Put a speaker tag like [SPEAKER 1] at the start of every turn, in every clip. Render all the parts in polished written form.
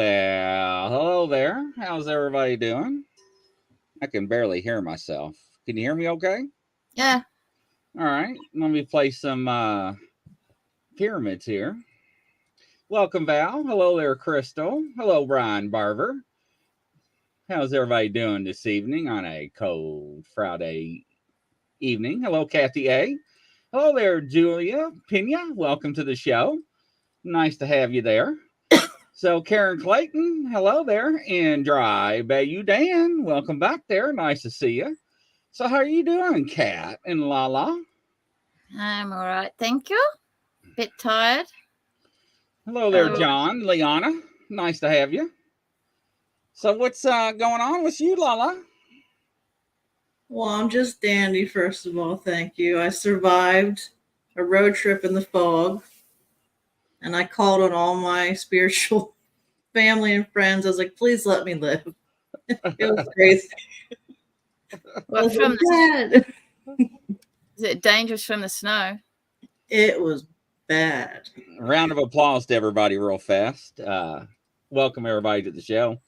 [SPEAKER 1] Well, hello there. How's everybody doing? I can barely hear myself. Can you hear me okay?
[SPEAKER 2] Yeah.
[SPEAKER 1] All right. Let me play some pyramids here. Welcome, Val. Hello there, Crystal. Hello, Brian Barber. How's everybody doing this evening on a cold Friday evening? Hello, Kathy A. Hello there, Julia Pena. Welcome to the show. Nice to have you there. So, Karen Clayton, hello there. And Dry Bayou Dan, welcome back there. Nice to see you. So, how are you doing, Cat and Lala?
[SPEAKER 2] I'm all right. Thank you. Bit tired.
[SPEAKER 1] Hello there, John. Liana, nice to have you. So, what's going on with you, Lala?
[SPEAKER 3] Well, I'm just dandy, first of all. Thank you. I survived a road trip in the fog, and I called on all my spiritual family and friends. I was like, please let me live. It was crazy.
[SPEAKER 2] What from the, is it dangerous from the snow?
[SPEAKER 3] It was bad.
[SPEAKER 1] Round of applause to everybody, real fast. Welcome everybody to the show.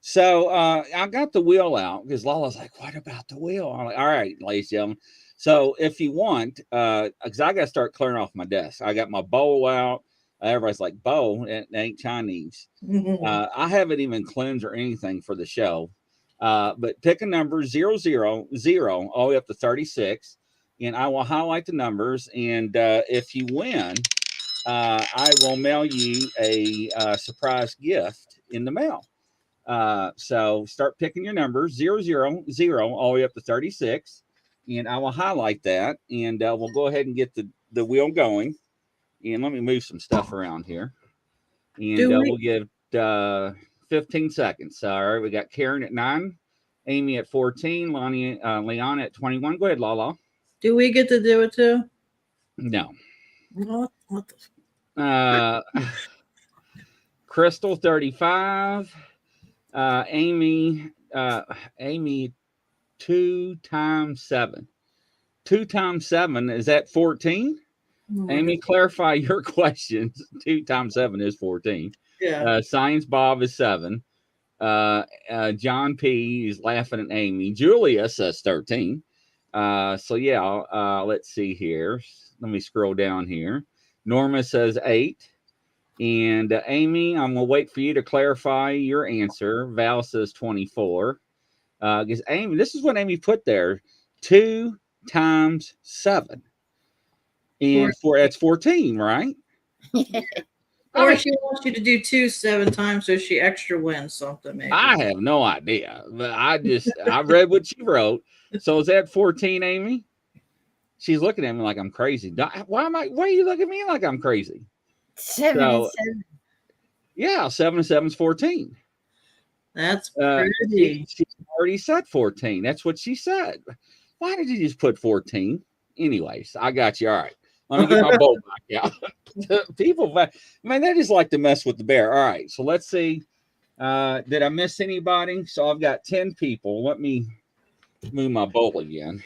[SPEAKER 1] So I got the wheel out because Lala's like, "What about the wheel?" I'm like, "All right, ladies and gentlemen." So if you want, because I got to start clearing off my desk. I got my bowl out. Everybody's like, "Bowl? It ain't Chinese." I haven't even cleansed or anything for the show. But pick a number 000 all the way up to 36, and I will highlight the numbers. And if you win, I will mail you a surprise gift in the mail. So start picking your numbers 000 all the way up to 36, and I will highlight that, and we'll go ahead and get the wheel going. And let me move some stuff around here, and we'll give 15 seconds. All right, we got Karen at 9, Amy at 14, Leon at 21. Go ahead, Lala.
[SPEAKER 3] Do we get to do it too?
[SPEAKER 1] No.
[SPEAKER 3] What the
[SPEAKER 1] Crystal 35. Amy 2 times 7. 2 times 7, is that 14? Amy, clarify your questions. 2 times 7 is 14.
[SPEAKER 3] Yeah.
[SPEAKER 1] Science Bob is 7. John P is laughing at Amy. Julia says 13. So yeah, let's see here. Let me scroll down here. Norma says 8. And Amy, I'm gonna wait for you to clarify your answer. Val says 24. Because Amy, this is what Amy put there: 2 times 7, and that's 14, right?
[SPEAKER 3] Or she wants you to do 2 7 times, so she extra wins something. Maybe.
[SPEAKER 1] I have no idea, but I read what she wrote. So is that 14, Amy? She's looking at me like I'm crazy. Why are you looking at me like I'm crazy?
[SPEAKER 2] 7 and 7.
[SPEAKER 1] Yeah, 7 and 7 is 14.
[SPEAKER 3] That's pretty.
[SPEAKER 1] She already said 14. That's what she said. Why did you just put 14? Anyways, I got you. All right. Let me get my bowl back out. People, man, they just like to mess with the bear. All right. So let's see. Did I miss anybody? So I've got 10 people. Let me move my bowl again.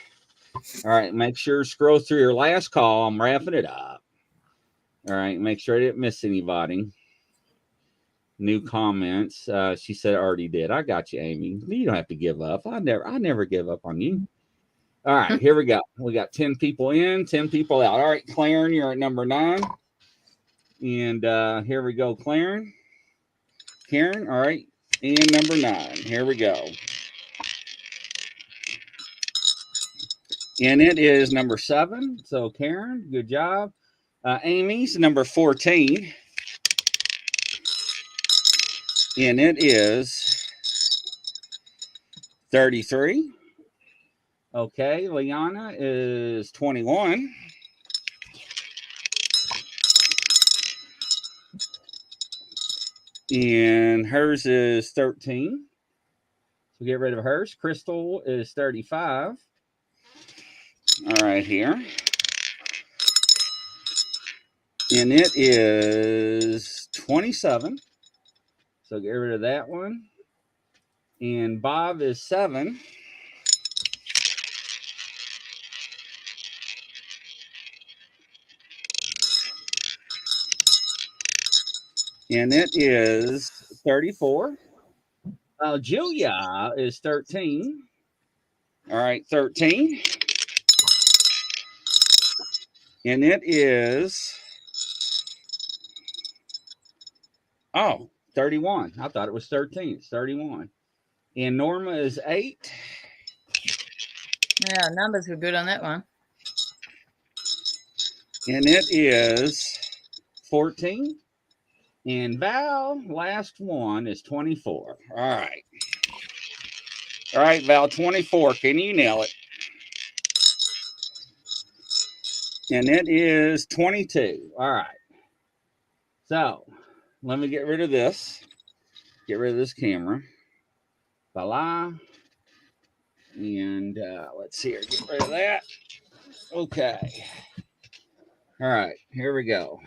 [SPEAKER 1] All right. Make sure scroll through your last call. I'm wrapping it up. All right. Make sure I didn't miss anybody. New comments. She said I already did. I got you, Amy. You don't have to give up. I never give up on you. All right, here we go. We got 10 people in, 10 people out. All right, Clarence, you're at number 9. And here we go, Clarence. Karen, all right. And number 9. Here we go. And it is number 7. So, Karen, good job. Amy's number 14. And it is 33. Okay, Liana is 21. And hers is 13. So get rid of hers. Crystal is 35. All right, here. And it is 27. So get rid of that one. And Bob is 7. And it is 34. Julia is 13. All right, 13. And it is 31. I thought it was 13. It's 31. And Norma is 8.
[SPEAKER 2] Yeah, numbers were good on that one.
[SPEAKER 1] And it is 14. And Val, last one, is 24. All right. All right, Val, 24. Can you nail it? And it is 22. All right. So let me get rid of this. Get rid of this camera. Voila. And let's see here. Get rid of that. Okay. All right. Here we go.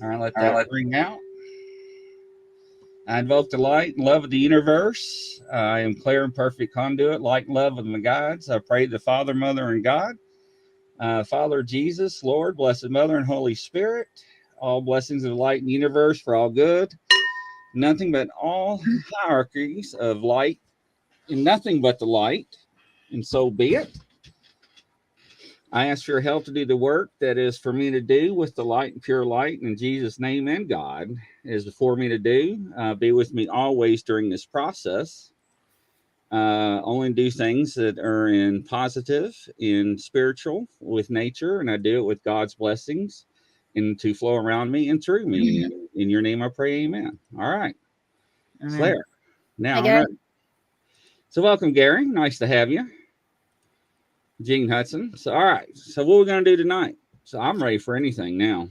[SPEAKER 1] All right. Let that ring out. I invoke the light and love of the universe. I am clear and perfect conduit, light and love of my guides. I pray to the Father, Mother, and God. Father Jesus, Lord, Blessed Mother, and Holy Spirit. All blessings of the light and universe for all good. Nothing but all hierarchies of light and nothing but the light. And so be it. I ask for your help to do the work that is for me to do with the light and pure light in Jesus' name, and God is before me to do. Be with me always during this process. Only do things that are in positive, in spiritual, with nature, and I do it with God's blessings and to flow around me and through me. In your name I pray, amen. All right. It's there. Now,
[SPEAKER 2] Hi, Gary.
[SPEAKER 1] So welcome, Gary. Nice to have you. Gene Hudson. So, all right. So what we're going to do tonight. So I'm ready for anything now.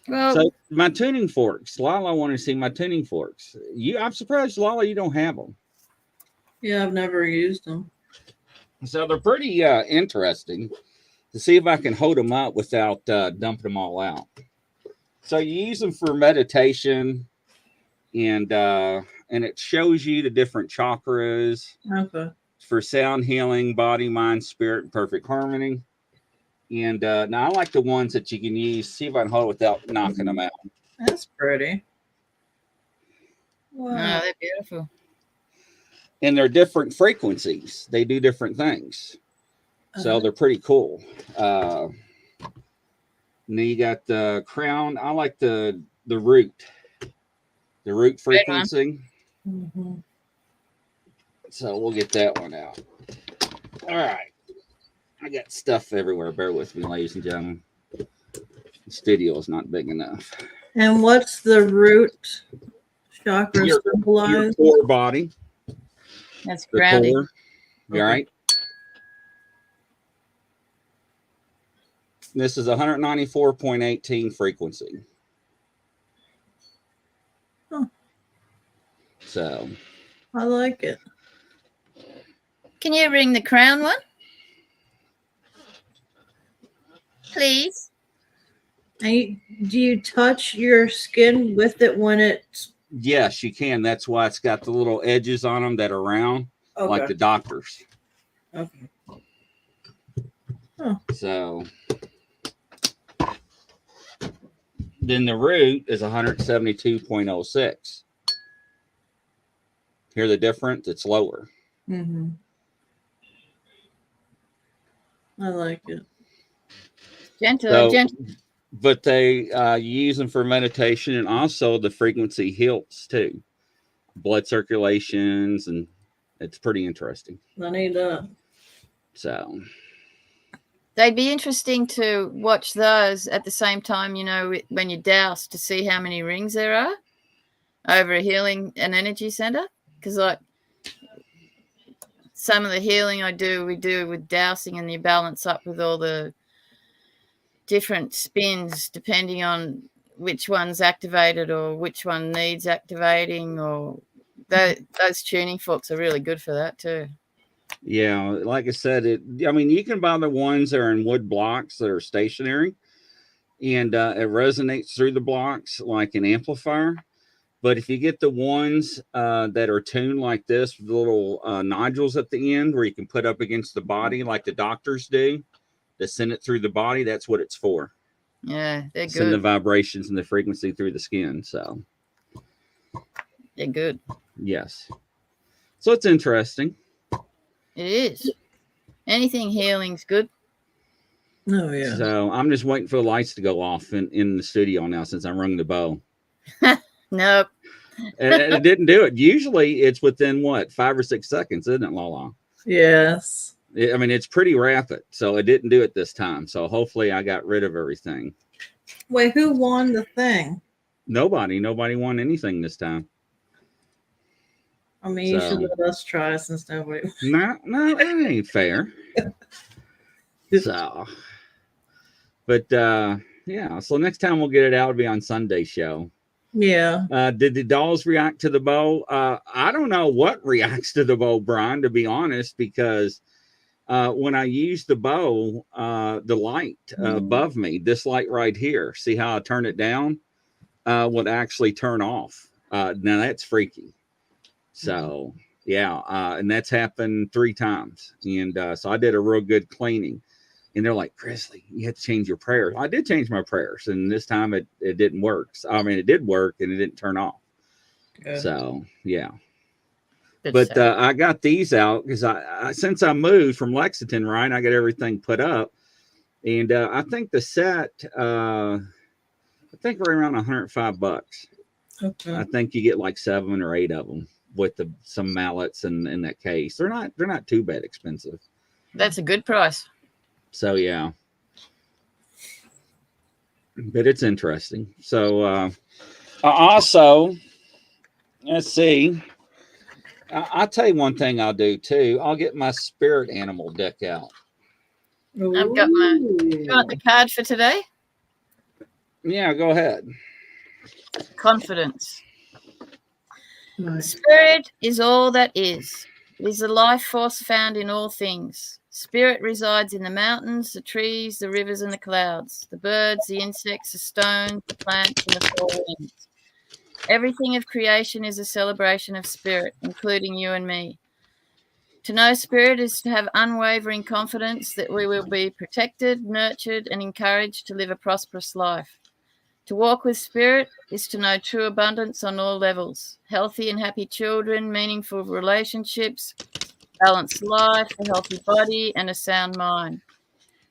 [SPEAKER 2] Well,
[SPEAKER 1] so my tuning forks. Lala wanted to see my tuning forks. I'm surprised, Lala, you don't have them.
[SPEAKER 3] Yeah, I've never used them.
[SPEAKER 1] So they're pretty interesting to see if I can hold them up without dumping them all out. So you use them for meditation, and it shows you the different chakras.
[SPEAKER 3] Okay.
[SPEAKER 1] For sound healing, body, mind, spirit, and perfect harmony. And now I like the ones that you can use. See if I can hold it without knocking them out.
[SPEAKER 3] That's pretty.
[SPEAKER 2] Wow. Oh, they're beautiful.
[SPEAKER 1] And they're different frequencies. They do different things. So they're pretty cool. And then you got the crown. I like the root. The root frequency.
[SPEAKER 3] Mm-hmm.
[SPEAKER 1] So we'll get that one out. All right. I got stuff everywhere. Bear with me, ladies and gentlemen. The studio is not big enough.
[SPEAKER 3] And what's the root chakra symbolize?
[SPEAKER 1] Your core body.
[SPEAKER 2] That's grounding.
[SPEAKER 1] Core. Okay. All right. This is 194.18 frequency.
[SPEAKER 3] Huh.
[SPEAKER 1] So.
[SPEAKER 3] I like it.
[SPEAKER 2] Can you ring the crown one? Please.
[SPEAKER 3] And do you touch your skin with it when it's...
[SPEAKER 1] Yes, you can. That's why it's got the little edges on them that are round, like the doctors.
[SPEAKER 3] Okay. Huh.
[SPEAKER 1] So then the root is 172.06. Hear the difference? It's lower.
[SPEAKER 3] Mm-hmm. I like it.
[SPEAKER 2] Gentle.
[SPEAKER 1] But they use them for meditation, and also the frequency heals too. Blood circulations, and it's pretty interesting.
[SPEAKER 3] I need that.
[SPEAKER 1] So
[SPEAKER 2] they'd be interesting to watch those at the same time, you know, when you douse, to see how many rings there are over a healing and energy center. Because like some of the healing we do with dousing, and you balance up with all the different spins depending on which one's activated or which one needs activating, or those tuning forks are really good for that too.
[SPEAKER 1] Yeah, like I said, you can buy the ones that are in wood blocks that are stationary, and it resonates through the blocks like an amplifier. But if you get the ones that are tuned like this, with little nodules at the end where you can put up against the body like the doctors do, to send it through the body, that's what it's for.
[SPEAKER 2] Yeah, they're
[SPEAKER 1] Send the
[SPEAKER 2] good.
[SPEAKER 1] vibrations and the frequency through the skin. So,
[SPEAKER 2] They're good.
[SPEAKER 1] yes. So it's interesting.
[SPEAKER 2] It is. Anything healing's good.
[SPEAKER 3] Oh yeah.
[SPEAKER 1] So I'm just waiting for the lights to go off in the studio now since I rung the bell.
[SPEAKER 2] Nope.
[SPEAKER 1] And it didn't do it. Usually it's within what, 5 or 6 seconds, isn't it, Lala?
[SPEAKER 3] Yes.
[SPEAKER 1] I mean, it's pretty rapid. So it didn't do it this time. So hopefully I got rid of everything.
[SPEAKER 3] Wait, who won the thing?
[SPEAKER 1] Nobody won anything this time.
[SPEAKER 3] I mean, you should
[SPEAKER 1] So-
[SPEAKER 3] let us try since nobody.
[SPEAKER 1] No, that ain't fair. So, but yeah. So next time we'll get it out, it'll be on Sunday show.
[SPEAKER 3] Yeah.
[SPEAKER 1] Did the dolls react to the bow? I don't know what reacts to the bow, Brian, to be honest, because when I use the bow, the light above me, this light right here, see how I turn it down, would actually turn off. Now that's freaky. So yeah, and that's happened 3 times. And so I did a real good cleaning. And they're like, Grizzly, you have to change your prayers. I did change my prayers, and this time it didn't work. So, I mean, it did work, and it didn't turn off.
[SPEAKER 3] Good.
[SPEAKER 1] So yeah.
[SPEAKER 2] Good
[SPEAKER 1] But
[SPEAKER 2] stuff.
[SPEAKER 1] I got these out because I since I moved from Lexington, right, I got everything put up, and I think the set, I think right around $105.
[SPEAKER 3] Okay.
[SPEAKER 1] I think you get like 7 or 8 of them with some mallets and in that case. They're not too bad expensive.
[SPEAKER 2] That's a good price.
[SPEAKER 1] So yeah, but it's interesting. So also, let's see. I'll tell you one thing I'll do too. I'll get my spirit animal deck out.
[SPEAKER 2] I've got my. You want the card for today?
[SPEAKER 1] Yeah, go ahead.
[SPEAKER 2] Confidence.
[SPEAKER 3] Nice.
[SPEAKER 2] Spirit is all that is. It is the life force found in all things. Spirit resides in the mountains, the trees, the rivers, and the clouds, the birds, the insects, the stones, the plants, and the four winds. Everything of creation is a celebration of spirit, including you and me. To know spirit is to have unwavering confidence that we will be protected, nurtured, and encouraged to live a prosperous life. To walk with spirit is to know true abundance on all levels, healthy and happy children, meaningful relationships, balanced life, a healthy body, and a sound mind.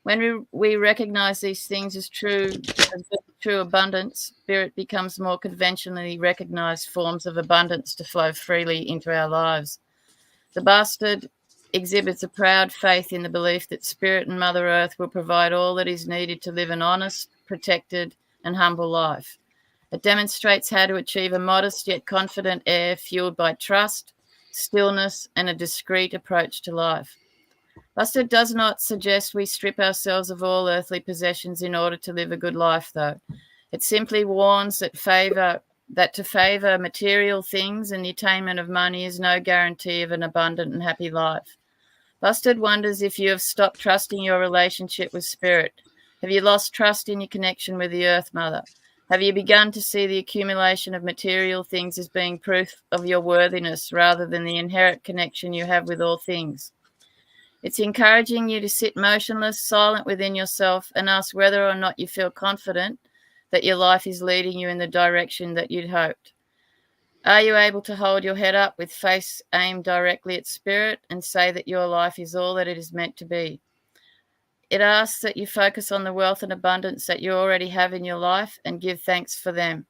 [SPEAKER 2] When we recognize these things as true abundance, spirit becomes more conventionally recognized forms of abundance to flow freely into our lives. The bastard exhibits a proud faith in the belief that Spirit and Mother Earth will provide all that is needed to live an honest, protected, and humble life. It demonstrates how to achieve a modest yet confident air fueled by trust, stillness, and a discreet approach to life. Bastard does not suggest we strip ourselves of all earthly possessions in order to live a good life, though. It simply warns that to favor material things and the attainment of money is no guarantee of an abundant and happy life. Bastard wonders if you have stopped trusting your relationship with Spirit. Have you lost trust in your connection with the Earth Mother? Have you begun to see the accumulation of material things as being proof of your worthiness rather than the inherent connection you have with all things? It's encouraging you to sit motionless, silent within yourself, and ask whether or not you feel confident that your life is leading you in the direction that you'd hoped. Are you able to hold your head up with face aimed directly at Spirit and say that your life is all that it is meant to be? It asks that you focus on the wealth and abundance that you already have in your life and give thanks for them.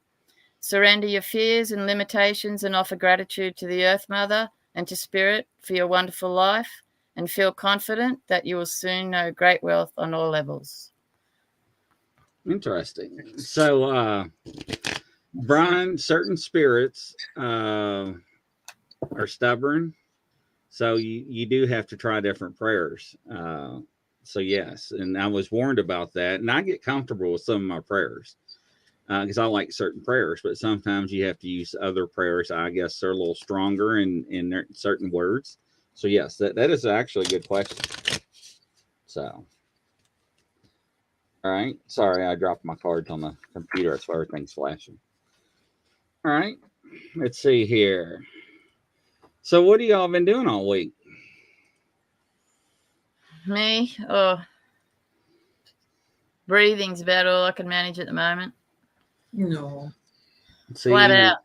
[SPEAKER 2] Surrender your fears and limitations and offer gratitude to the Earth Mother and to Spirit for your wonderful life, and feel confident that you will soon know great wealth on all levels.
[SPEAKER 1] Interesting. So, Brian, certain spirits are stubborn, so you do have to try different prayers. So yes, and I was warned about that, and I get comfortable with some of my prayers because I like certain prayers, but sometimes you have to use other prayers. I guess they're a little stronger in certain words. So yes, that is actually a good question. So, all right. Sorry, I dropped my cards on the computer. That's why everything's flashing. All right. Let's see here. So what have y'all been doing all week?
[SPEAKER 2] Me? Oh, breathing's about all I can manage at the moment.
[SPEAKER 3] No.
[SPEAKER 1] See,
[SPEAKER 2] Flat out.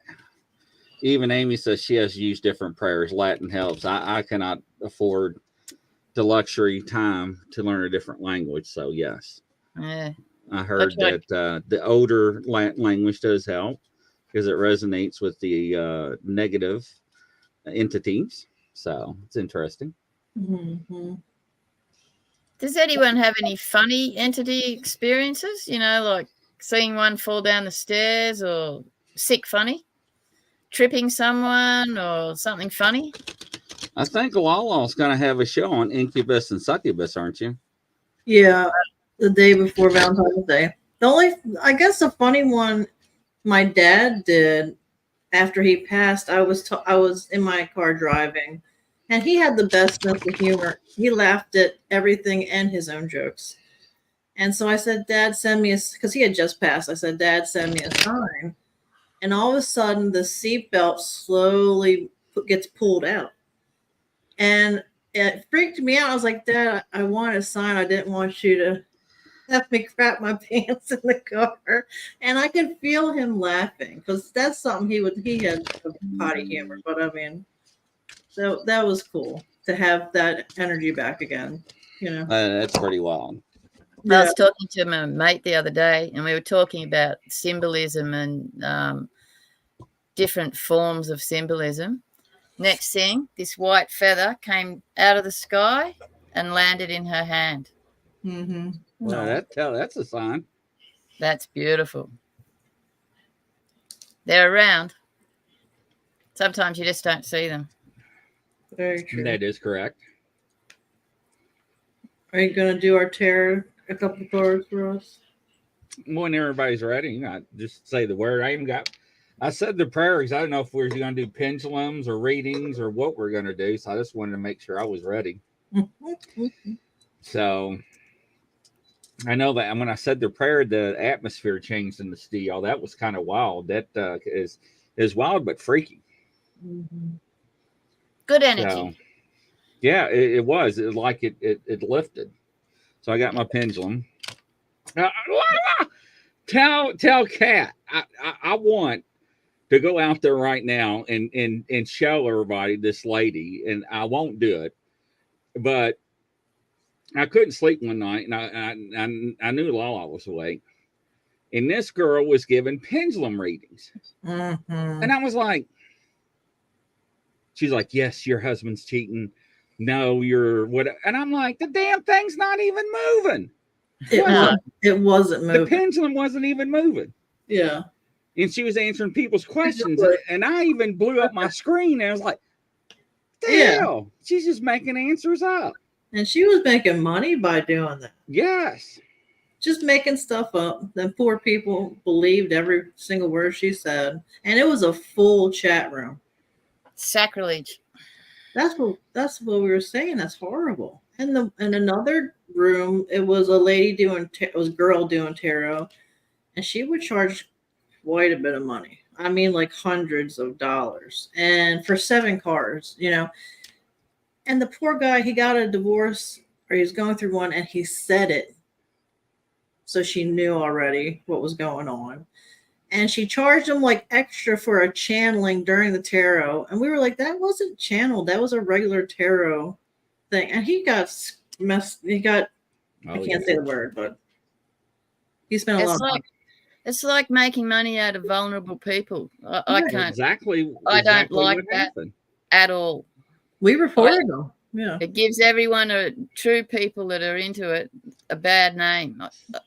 [SPEAKER 1] even Amy says she has used different prayers. Latin helps. I cannot afford the luxury time to learn a different language. So yes,
[SPEAKER 2] Yeah.
[SPEAKER 1] I heard that the older language does help because it resonates with the negative entities. So it's interesting.
[SPEAKER 3] Mm-hmm.
[SPEAKER 2] Does anyone have any funny entity experiences? You know, like seeing one fall down the stairs or sick funny? Tripping someone or something funny?
[SPEAKER 1] I think Lala's going to have a show on Incubus and Succubus, aren't you?
[SPEAKER 3] Yeah, the day before Valentine's Day. I guess the funny one my dad did after he passed, I was in my car driving, and he had the best sense of humor. He laughed at everything and his own jokes. And so I said, Dad, send me because he had just passed. I said, Dad, send me a sign. And all of a sudden, the seatbelt slowly gets pulled out. And it freaked me out. I was like, Dad, I want a sign. I didn't want you to have me crap my pants in the car. And I could feel him laughing because that's something he had potty humor. But I mean, so that was cool to have that energy back again. You know,
[SPEAKER 1] that's pretty wild.
[SPEAKER 2] I was talking to my mate the other day, and we were talking about symbolism and different forms of symbolism. Next thing, this white feather came out of the sky and landed in her hand.
[SPEAKER 3] Mm-hmm.
[SPEAKER 1] Well, that's a sign.
[SPEAKER 2] That's beautiful. They're around. Sometimes you just don't see them.
[SPEAKER 3] Very true.
[SPEAKER 1] That is correct.
[SPEAKER 3] Are you going to do our tarot? A couple cards for us?
[SPEAKER 1] When everybody's ready, I just say the word. I said the prayers. I don't know if we're going to do pendulums or readings or what we're going to do. So I just wanted to make sure I was ready. So I know that when I said the prayer, the atmosphere changed in the studio. That was kind of wild. That is wild but freaky.
[SPEAKER 3] Mm-hmm.
[SPEAKER 2] Good energy.
[SPEAKER 1] So, yeah, it was. It like it lifted. So I got my pendulum. Tell Cath I want to go out there right now and show everybody this lady, and I won't do it, but I couldn't sleep one night, and I knew Lala was awake, and this girl was giving pendulum readings, and I was like, she's like, yes, your husband's cheating. No, you're what? And I'm like, the damn thing's not even moving.
[SPEAKER 3] It wasn't moving.
[SPEAKER 1] The pendulum wasn't even moving.
[SPEAKER 3] Yeah.
[SPEAKER 1] And she was answering people's questions. And I even blew up my screen. And I was like, the hell? She's just making answers up.
[SPEAKER 3] And she was making money by doing that.
[SPEAKER 1] Yes.
[SPEAKER 3] Just making stuff up. Then poor people believed every single word she said. And it was a full chat room.
[SPEAKER 2] Sacrilege.
[SPEAKER 3] That's what we were saying. That's horrible. And in another room, it was a lady girl doing tarot, and she would charge quite a bit of money. I mean, like hundreds of dollars, and for 7 cards, you know. And the poor guy, he got a divorce, or he was going through one, and he said it, so she knew already what was going on. And she charged him like extra for a channeling during the tarot. And we were like, that wasn't channeled. That was a regular tarot thing. And he got messed. I can't say the word, but he spent a lot of money.
[SPEAKER 2] It's like making money out of vulnerable people. I can't.
[SPEAKER 1] Exactly.
[SPEAKER 2] I don't like that at all.
[SPEAKER 3] We reported them. Yeah.
[SPEAKER 2] It gives everyone true people that are into it a bad name.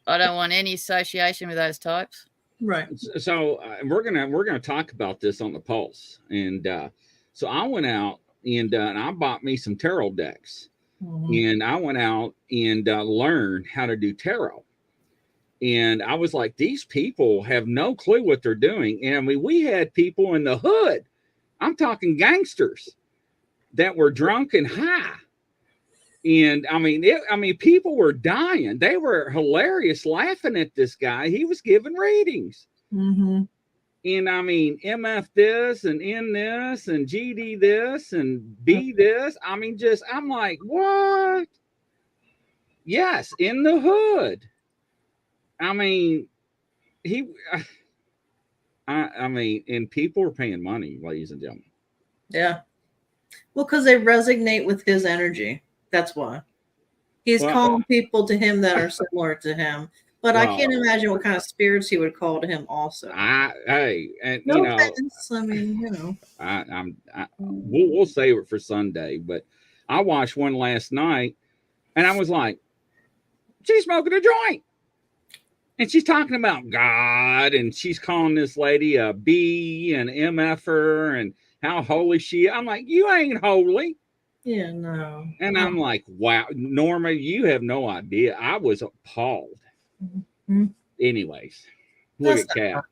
[SPEAKER 2] I don't want any association with those types.
[SPEAKER 3] Right.
[SPEAKER 1] So we're gonna talk about this on the Pulse, and so I went out and I bought me some tarot decks, and I went out and learned how to do tarot, and I was like, these people have no clue what they're doing. And I mean, we had people in the hood, I'm talking gangsters, that were drunk and high. And I mean, people were dying. They were hilarious, laughing at this guy. He was giving readings.
[SPEAKER 3] Mm-hmm.
[SPEAKER 1] And I mean, MF this and N this and GD this and B this. I mean, just, I'm like, what? Yes, in the hood. I mean, he, I mean, and people are paying money, ladies and gentlemen.
[SPEAKER 3] Yeah. Well, because they resonate with his energy. That's why. He's calling people to him that are similar to him. But I can't imagine what kind of spirits he would call to him also.
[SPEAKER 1] Hey, and
[SPEAKER 3] no offense. I mean, you know.
[SPEAKER 1] We'll save it for Sunday. But I watched one last night, and I was like, she's smoking a joint. And she's talking about God, and she's calling this lady a B and MFer and how holy she is. I'm like, you ain't holy.
[SPEAKER 3] Yeah, no.
[SPEAKER 1] And I'm like, wow, Norma, you have no idea. I was appalled. Mm-hmm. Anyways, look at Cath.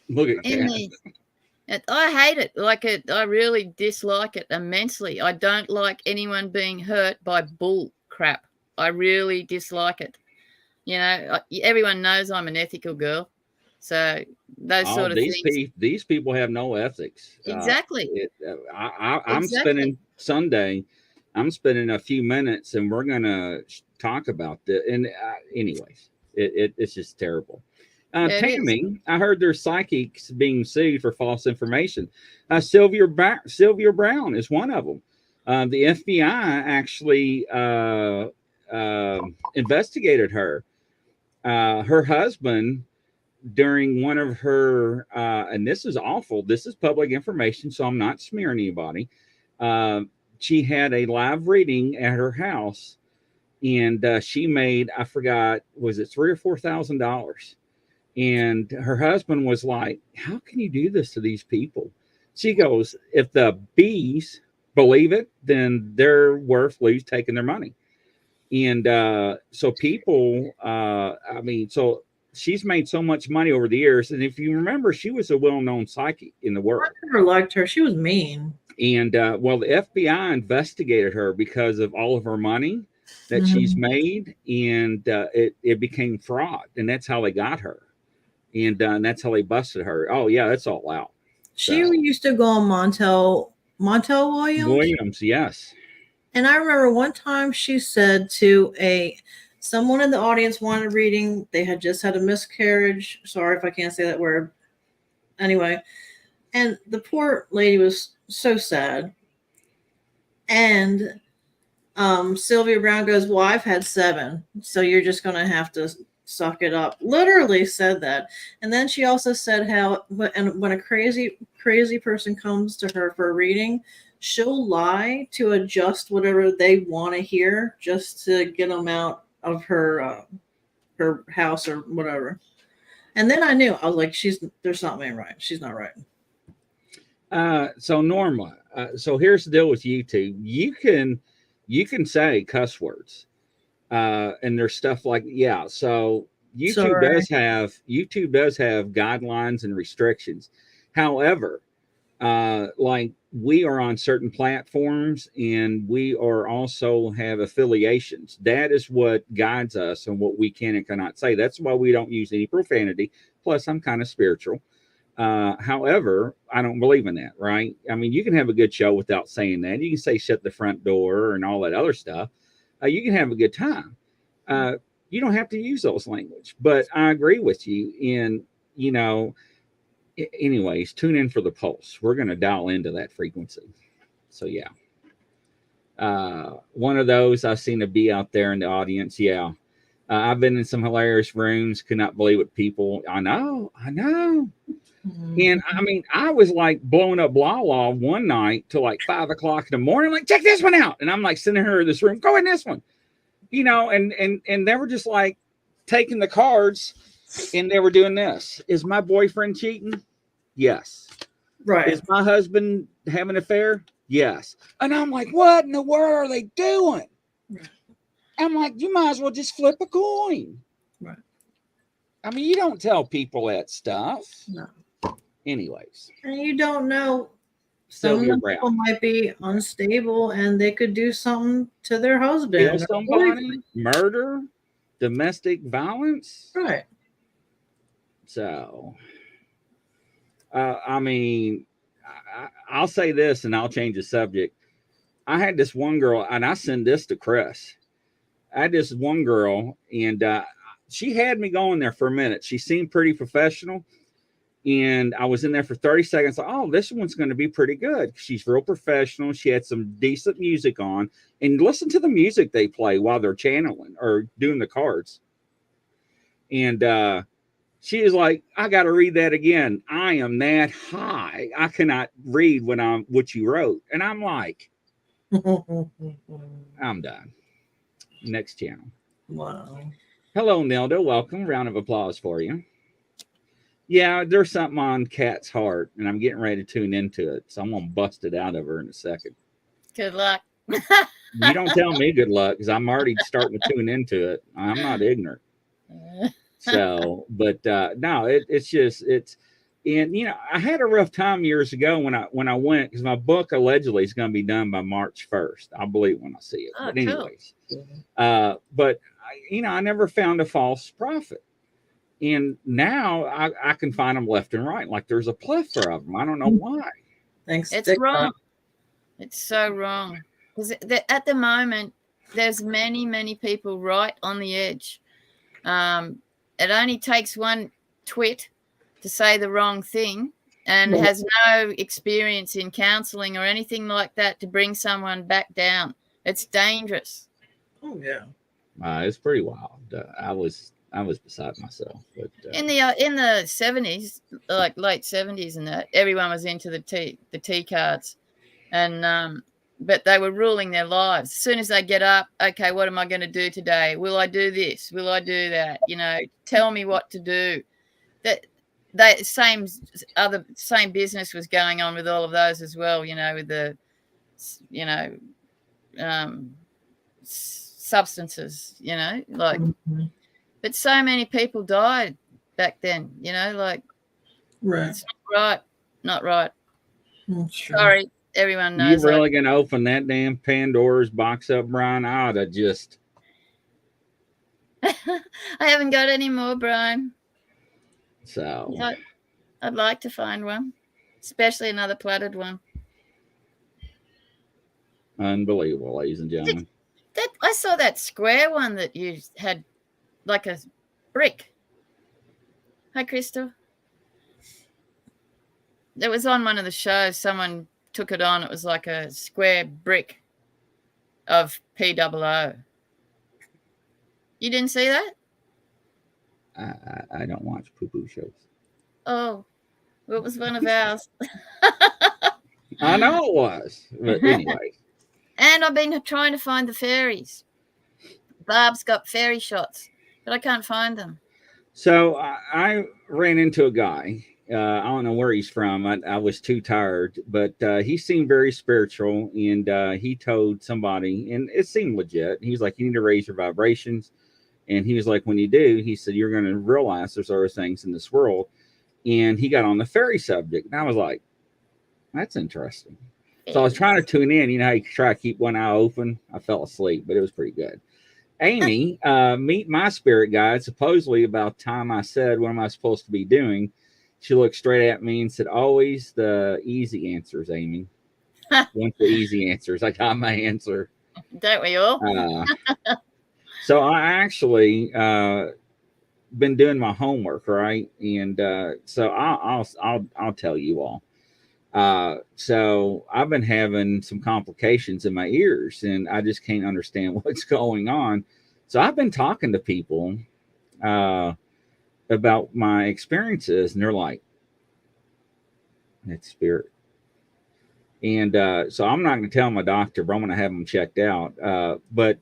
[SPEAKER 1] Look at Cath.
[SPEAKER 2] I hate it. Like it, I really dislike it immensely. I don't like anyone being hurt by bull crap. I really dislike it. You know, everyone knows I'm an ethical girl, so those sort of things.
[SPEAKER 1] These people have no ethics.
[SPEAKER 2] Exactly.
[SPEAKER 1] I'm spending Sunday. I'm spending a few minutes, and we're gonna talk about this. And anyways, it's just terrible. Tammy, I heard there's psychics being sued for false information. Sylvia Brown is one of them. The FBI actually investigated her. Her husband, during one of her, and this is awful, this is public information, so I'm not smearing anybody. She had a live reading at her house, and she made, I forgot, was it $3,000 or $4,000? And her husband was like, how can you do this to these people? She goes, if the bees believe it, then they're worth taking their money. And so people, I mean, so she's made so much money over the years. And if you remember, she was a well-known psychic in the world.
[SPEAKER 3] I never liked her. She was mean.
[SPEAKER 1] And well, the FBI investigated her because of all of her money that she's made. And it became fraud. And that's how they got her. And that's how they busted her. Oh, yeah, that's all out.
[SPEAKER 3] She used to go on Montel Williams?
[SPEAKER 1] Yes.
[SPEAKER 3] And I remember one time she said to someone in the audience wanted a reading. They had just had a miscarriage. Sorry if I can't say that word. Anyway, and the poor lady was so sad. And Sylvia Brown goes, well, I've had 7, so you're just going to have to suck it up. Literally said that. And then she also said how when a crazy person comes to her for a reading, she'll lie to adjust whatever they want to hear just to get them out of her house or whatever. And then I knew, I was like, there's something right. She's not right.
[SPEAKER 1] So Norma, so here's the deal with YouTube. You can say cuss words, and there's stuff like, yeah. So YouTube does have guidelines and restrictions. However, like we are on certain platforms, and we are also have affiliations. That is what guides us on what we can and cannot say. That's why we don't use any profanity. Plus, I'm kind of spiritual. However, I don't believe in that, right? I mean, you can have a good show without saying that. You can say shut the front door and all that other stuff. You can have a good time. You don't have to use those language. But I agree with you. And, you know, anyways, tune in for the pulse. We're going to dial into that frequency. So, yeah. One of those I've seen a bee out there in the audience. Yeah. I've been in some hilarious rooms. Could not believe what people. I know. Mm-hmm. And I mean, I was like blowing up blah blah one night till like 5 o'clock in the morning. I'm like, check this one out. And I'm like sending her in this room, go in this one. You know, and they were just like taking the cards and they were doing this. Is my boyfriend cheating? Yes.
[SPEAKER 3] Right.
[SPEAKER 1] Is my husband having an affair? Yes. And I'm like, what in the world are they doing? Right. I'm like, you might as well just flip a coin.
[SPEAKER 3] Right.
[SPEAKER 1] I mean, you don't tell people that stuff.
[SPEAKER 3] No.
[SPEAKER 1] Anyways.
[SPEAKER 3] And you don't know. Some people might be unstable and they could do something to their husband.
[SPEAKER 1] Kill somebody, murder, domestic violence.
[SPEAKER 3] Right.
[SPEAKER 1] So, I mean, I'll say this and I'll change the subject. I had this one girl, and I send this to Chris. I had this one girl, and she had me going there for a minute. She seemed pretty professional, and I was in there for 30 seconds. Like, oh, this one's going to be pretty good. She's real professional. She had some decent music on, and listen to the music they play while they're channeling or doing the cards. And she is like, I got to read that again. I am that high. I cannot read what you wrote. And I'm like, I'm done. Next channel.
[SPEAKER 3] Wow.
[SPEAKER 1] Hello, Nelda. Welcome. Round of applause for you. Yeah, there's something on Cath's heart, and I'm getting ready to tune into it. So I'm going to bust it out of her in a second.
[SPEAKER 2] Good luck.
[SPEAKER 1] You don't tell me good luck, because I'm already starting to tune into it. I'm not ignorant. So, but no, and you know, I had a rough time years ago when I went, because my book allegedly is going to be done by March 1st. I'll believe when I see it.
[SPEAKER 2] Oh,
[SPEAKER 1] but anyways, cool. But I never found a false prophet, and now I can find them left and right. Like there's a plethora of them. I don't know why.
[SPEAKER 3] Thanks.
[SPEAKER 2] It's wrong. It's so wrong, because at the moment there's many people right on the edge. It only takes one twit to say the wrong thing and has no experience in counseling or anything like that to bring someone back down. It's dangerous.
[SPEAKER 3] Oh yeah.
[SPEAKER 1] It's pretty wild. I was beside myself. But
[SPEAKER 2] in the 70s, like late 70s and that, everyone was into the T cards, and but they were ruling their lives. As soon as they get up, okay, what am I going to do today? Will I do this? Will I do that? Tell me what to do. That same business was going on with all of those as well. With the substances. Like, but so many people died back then. Right. It's not right. Sorry. Everyone knows.
[SPEAKER 1] You really going to open that damn Pandora's box up, Brian? I ought to just.
[SPEAKER 2] I haven't got any more, Brian.
[SPEAKER 1] So.
[SPEAKER 2] I'd like to find one, especially another platted one.
[SPEAKER 1] Unbelievable, ladies and gentlemen.
[SPEAKER 2] I saw that square one that you had, like a brick. Hi, Crystal. It was on one of the shows. Someone took it on. It was like a square brick of POO. You didn't see that?
[SPEAKER 1] I don't watch poo-poo shows.
[SPEAKER 2] Oh, well, it was one of ours.
[SPEAKER 1] I know it was, but anyway.
[SPEAKER 2] And I've been trying to find the fairies. Barb's got fairy shots, but I can't find them.
[SPEAKER 1] So I ran into a guy. I don't know where he's from. I was too tired, but he seemed very spiritual, and he told somebody, and it seemed legit. He was like, you need to raise your vibrations. And he was like, when you do, he said, you're going to realize there's other things in this world. And he got on the fairy subject. And I was like, that's interesting. So I was trying to tune in. You know how you try to keep one eye open? I fell asleep, but it was pretty good. Amy, meet my spirit guide. Supposedly about time I said, what am I supposed to be doing? She looked straight at me and said, always the easy answers, Amy. Want the easy answers. I got my answer.
[SPEAKER 2] Don't we all?
[SPEAKER 1] So I actually been doing my homework, right? And so I'll tell you all. So I've been having some complications in my ears, and I just can't understand what's going on. So I've been talking to people about my experiences, and they're like, it's spirit. And so I'm not going to tell my doctor, but I'm going to have them checked out. But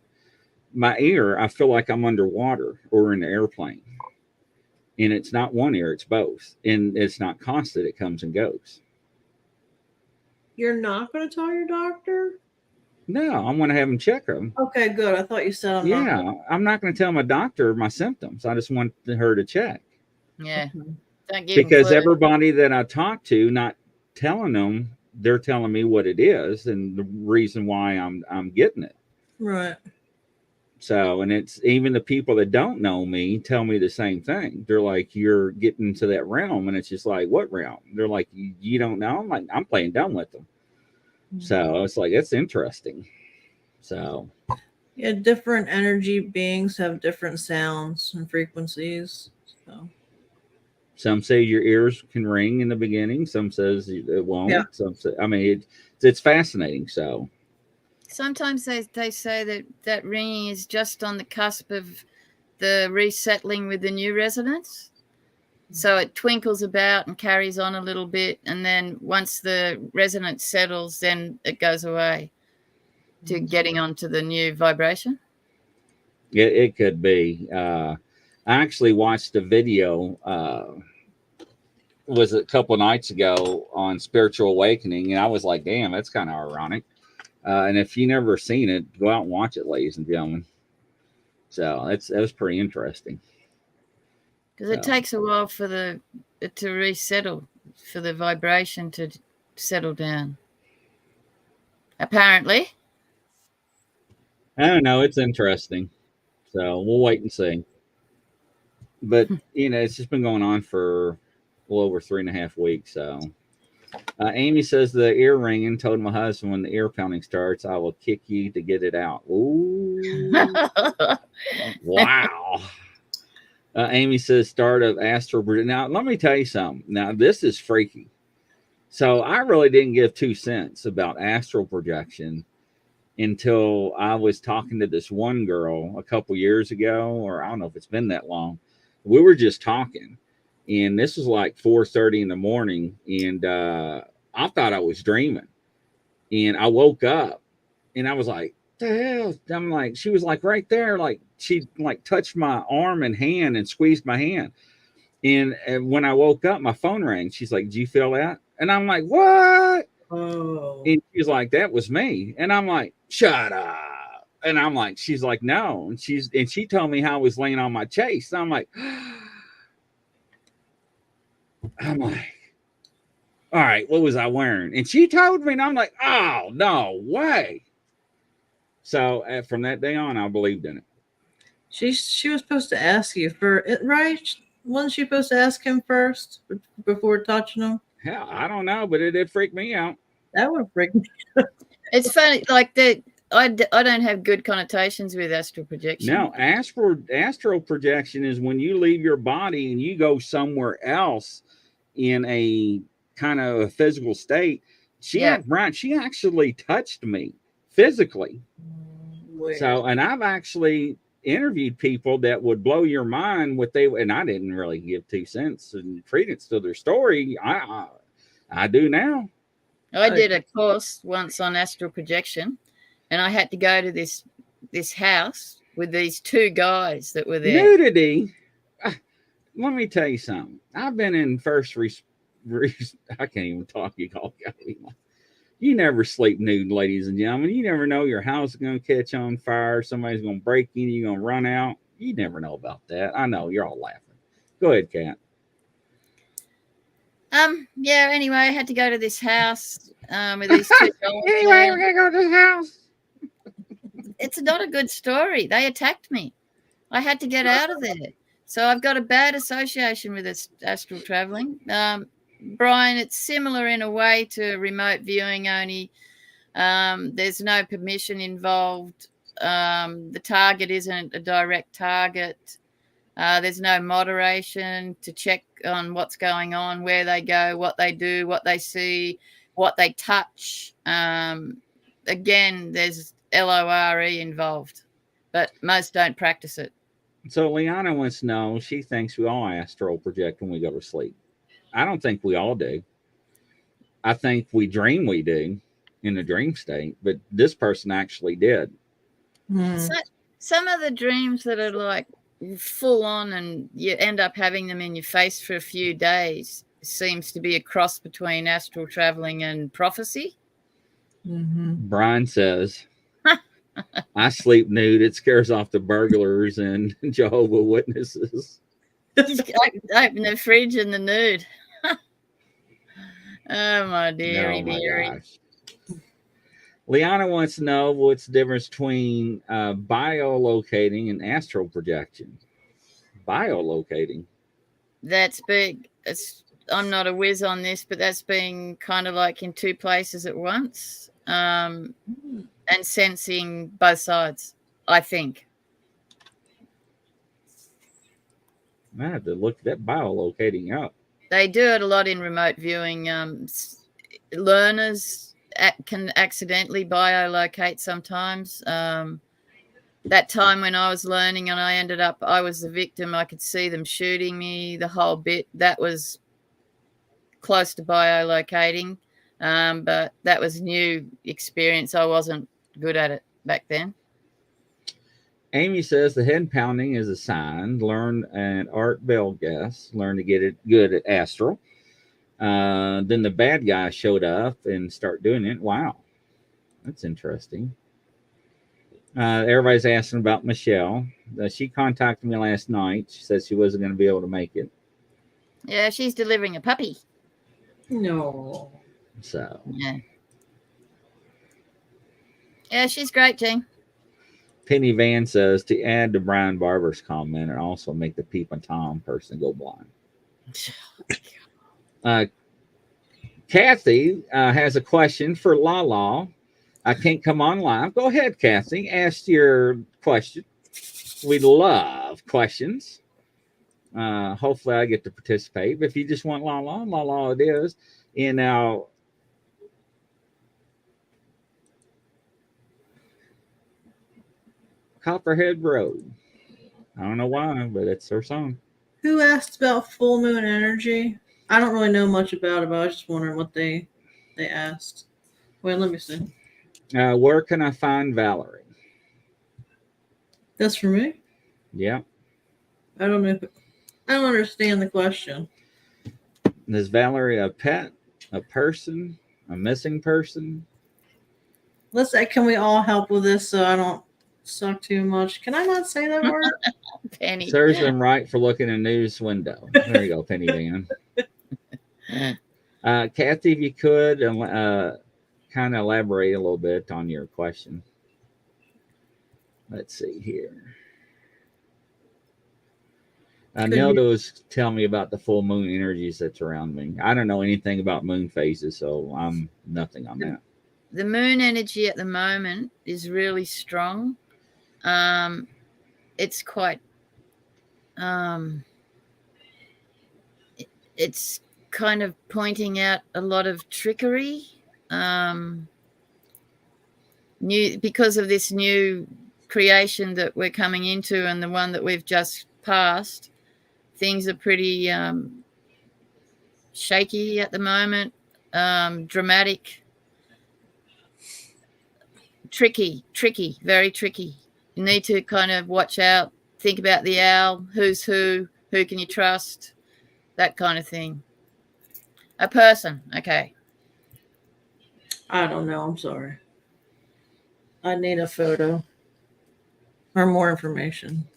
[SPEAKER 1] my ear, I feel like I'm underwater or in an airplane. And it's not one ear, it's both. And it's not constant, it comes and goes.
[SPEAKER 3] You're not going to tell your doctor?
[SPEAKER 1] No, I'm going to have them check them.
[SPEAKER 3] Okay, good. I thought you said
[SPEAKER 1] I'm not going to tell my doctor my symptoms. I just want her to check.
[SPEAKER 2] Yeah. Don't give
[SPEAKER 1] because everybody that I talk to, not telling them, they're telling me what it is and the reason why I'm getting it.
[SPEAKER 3] Right.
[SPEAKER 1] So, and it's even the people that don't know me tell me the same thing. They're like, you're getting to that realm. And it's just like, what realm? They're like, you don't know? I'm like, I'm playing dumb with them. So it's like, it's interesting. So,
[SPEAKER 3] yeah, different energy beings have different sounds and frequencies. So,
[SPEAKER 1] some say your ears can ring in the beginning. Some says it won't.
[SPEAKER 3] yeah.
[SPEAKER 1] Some say, I mean, it's fascinating. So,
[SPEAKER 2] Sometimes they say that ringing is just on the cusp of the resettling with the new residents. So it twinkles about and carries on a little bit. And then once the resonance settles, then it goes away to getting onto the new vibration.
[SPEAKER 1] it could be. I actually watched a video, was a couple of nights ago on spiritual awakening. And I was like, damn, that's kind of ironic. And if you never seen it, go out and watch it, ladies and gentlemen. So that was pretty interesting.
[SPEAKER 2] Because it takes a while for it to resettle, for the vibration to settle down. Apparently.
[SPEAKER 1] I don't know. It's interesting. So we'll wait and see. But, it's just been going on for a little over 3.5 weeks. So Amy says the ear ringing, told my husband when the ear pounding starts, I will kick you to get it out. Ooh. Wow. Amy says start of astral. Now, let me tell you something. Now, this is freaky. So I really didn't give 2 cents about astral projection until I was talking to this one girl a couple years ago, or I don't know if it's been that long. We were just talking, and this was like 4:30 in the morning, and I thought I was dreaming, and I woke up, and I was like, "The hell?" I'm like, she was like right there, like she like touched my arm and hand and squeezed my hand, and when I woke up, my phone rang. She's like, "Did you feel that?" And I'm like, "What?"
[SPEAKER 3] Oh.
[SPEAKER 1] And she's like, "That was me." And I'm like, "Shut up." And I'm like, she's like, "No." And she told me how I was laying on my chest. I'm like, all right, what was I wearing? And she told me, and I'm like, oh, no way. So from that day on, I believed in it.
[SPEAKER 3] She was supposed to ask you for it, right? Wasn't she supposed to ask him first before touching him?
[SPEAKER 1] Hell, I don't know, but it did freak me out.
[SPEAKER 3] That would freak me.
[SPEAKER 2] It's funny, like I don't have good connotations with astral projection.
[SPEAKER 1] No, astral projection is when you leave your body and you go somewhere else in a kind of a physical state. She actually touched me physically.
[SPEAKER 3] Weird.
[SPEAKER 1] So, and I've actually interviewed people that would blow your mind and I didn't really give 2 cents and credence to their story. I do now.
[SPEAKER 2] I did a course once on astral projection, and I had to go to this house with these 2 guys that were there.
[SPEAKER 1] Nudity. Let me tell you something. I've been in first I can't even talk. You never sleep nude, ladies and gentlemen. You never know your house is going to catch on fire. Somebody's going to break in. You're going to run out. You never know about that. I know you're all laughing. Go ahead, Cath.
[SPEAKER 2] Yeah, anyway, I had to go to this house with these 2 guys.
[SPEAKER 1] Anyway, we're going to go to this house.
[SPEAKER 2] It's not a good story. They attacked me. I had to get out of there. So I've got a bad association with this astral traveling. Brian, it's similar in a way to remote viewing, only there's no permission involved. The target isn't a direct target. There's no moderation to check on what's going on, where they go, what they do, what they see, what they touch. Again, there's LORE involved, but most don't practice it.
[SPEAKER 1] So Liana wants to know, she thinks we all astral project when we go to sleep. I don't think we all do. I think we dream we do in the dream state, but this person actually did.
[SPEAKER 2] So, some of the dreams that are like full on and you end up having them in your face for a few days seems to be a cross between astral traveling and prophecy.
[SPEAKER 1] Brian says, I sleep nude. It scares off the burglars and Jehovah's Witnesses.
[SPEAKER 2] Just open the fridge and the nude. Oh, my dearie.
[SPEAKER 1] Oh, my gosh. Liana wants to know what's the difference between biolocating and astral projection. Biolocating.
[SPEAKER 2] That's big. I'm not a whiz on this, but that's being kind of like in two places at once, and sensing both sides, I think.
[SPEAKER 1] I have to look that biolocating up.
[SPEAKER 2] They do it a lot in remote viewing. Learners can accidentally biolocate sometimes. That time when I was learning and I was the victim, I could see them shooting me, the whole bit. That was close to biolocating, but that was new experience. I wasn't good at it back then.
[SPEAKER 1] Amy says the head pounding is a sign. Learn an art bell guess. Learn to get it good at astral. Then the bad guy showed up and start doing it. Wow, that's interesting. Everybody's asking about Michelle. She contacted me last night. She said she wasn't going to be able to make it.
[SPEAKER 2] Yeah, she's delivering a puppy.
[SPEAKER 3] No.
[SPEAKER 1] So
[SPEAKER 2] yeah, she's great, Jane.
[SPEAKER 1] Penny Van says to add to Brian Barber's comment and also make the Peep and Tom person go blind. Kathy has a question for Lala. I can't come on live. Go ahead, Kathy. Ask your question. We love questions. Hopefully I get to participate. But if you just want Lala it is. In our Copperhead Road. I don't know why, but it's her song.
[SPEAKER 3] Who asked about full moon energy? I don't really know much about it, but I was just wondering what they asked. Wait, let me see.
[SPEAKER 1] Where can I find Valerie?
[SPEAKER 3] That's for me?
[SPEAKER 1] Yeah.
[SPEAKER 3] I don't know. I don't understand the question.
[SPEAKER 1] Is Valerie a pet, a person, a missing person?
[SPEAKER 3] Let's say, can we all help with this so I don't suck too much? Can I not say that word?
[SPEAKER 2] Penny.
[SPEAKER 1] Serves them right for looking in a news window. There you go, Penny Van. Kathy, if you could kind of elaborate a little bit on your question. Let's see here. Nilda was telling me about the full moon energies that's around me. I don't know anything about moon phases, so I'm nothing on that.
[SPEAKER 2] The moon energy at the moment is really strong. It's quite it's kind of pointing out a lot of trickery, because of this new creation that we're coming into and the one that we've just passed. Things are pretty shaky at the moment, dramatic, tricky, very tricky. You need to kind of watch out, think about the owl, who's who can you trust, that kind of thing. A person, okay.
[SPEAKER 3] I don't know. I'm sorry. I need a photo or more information.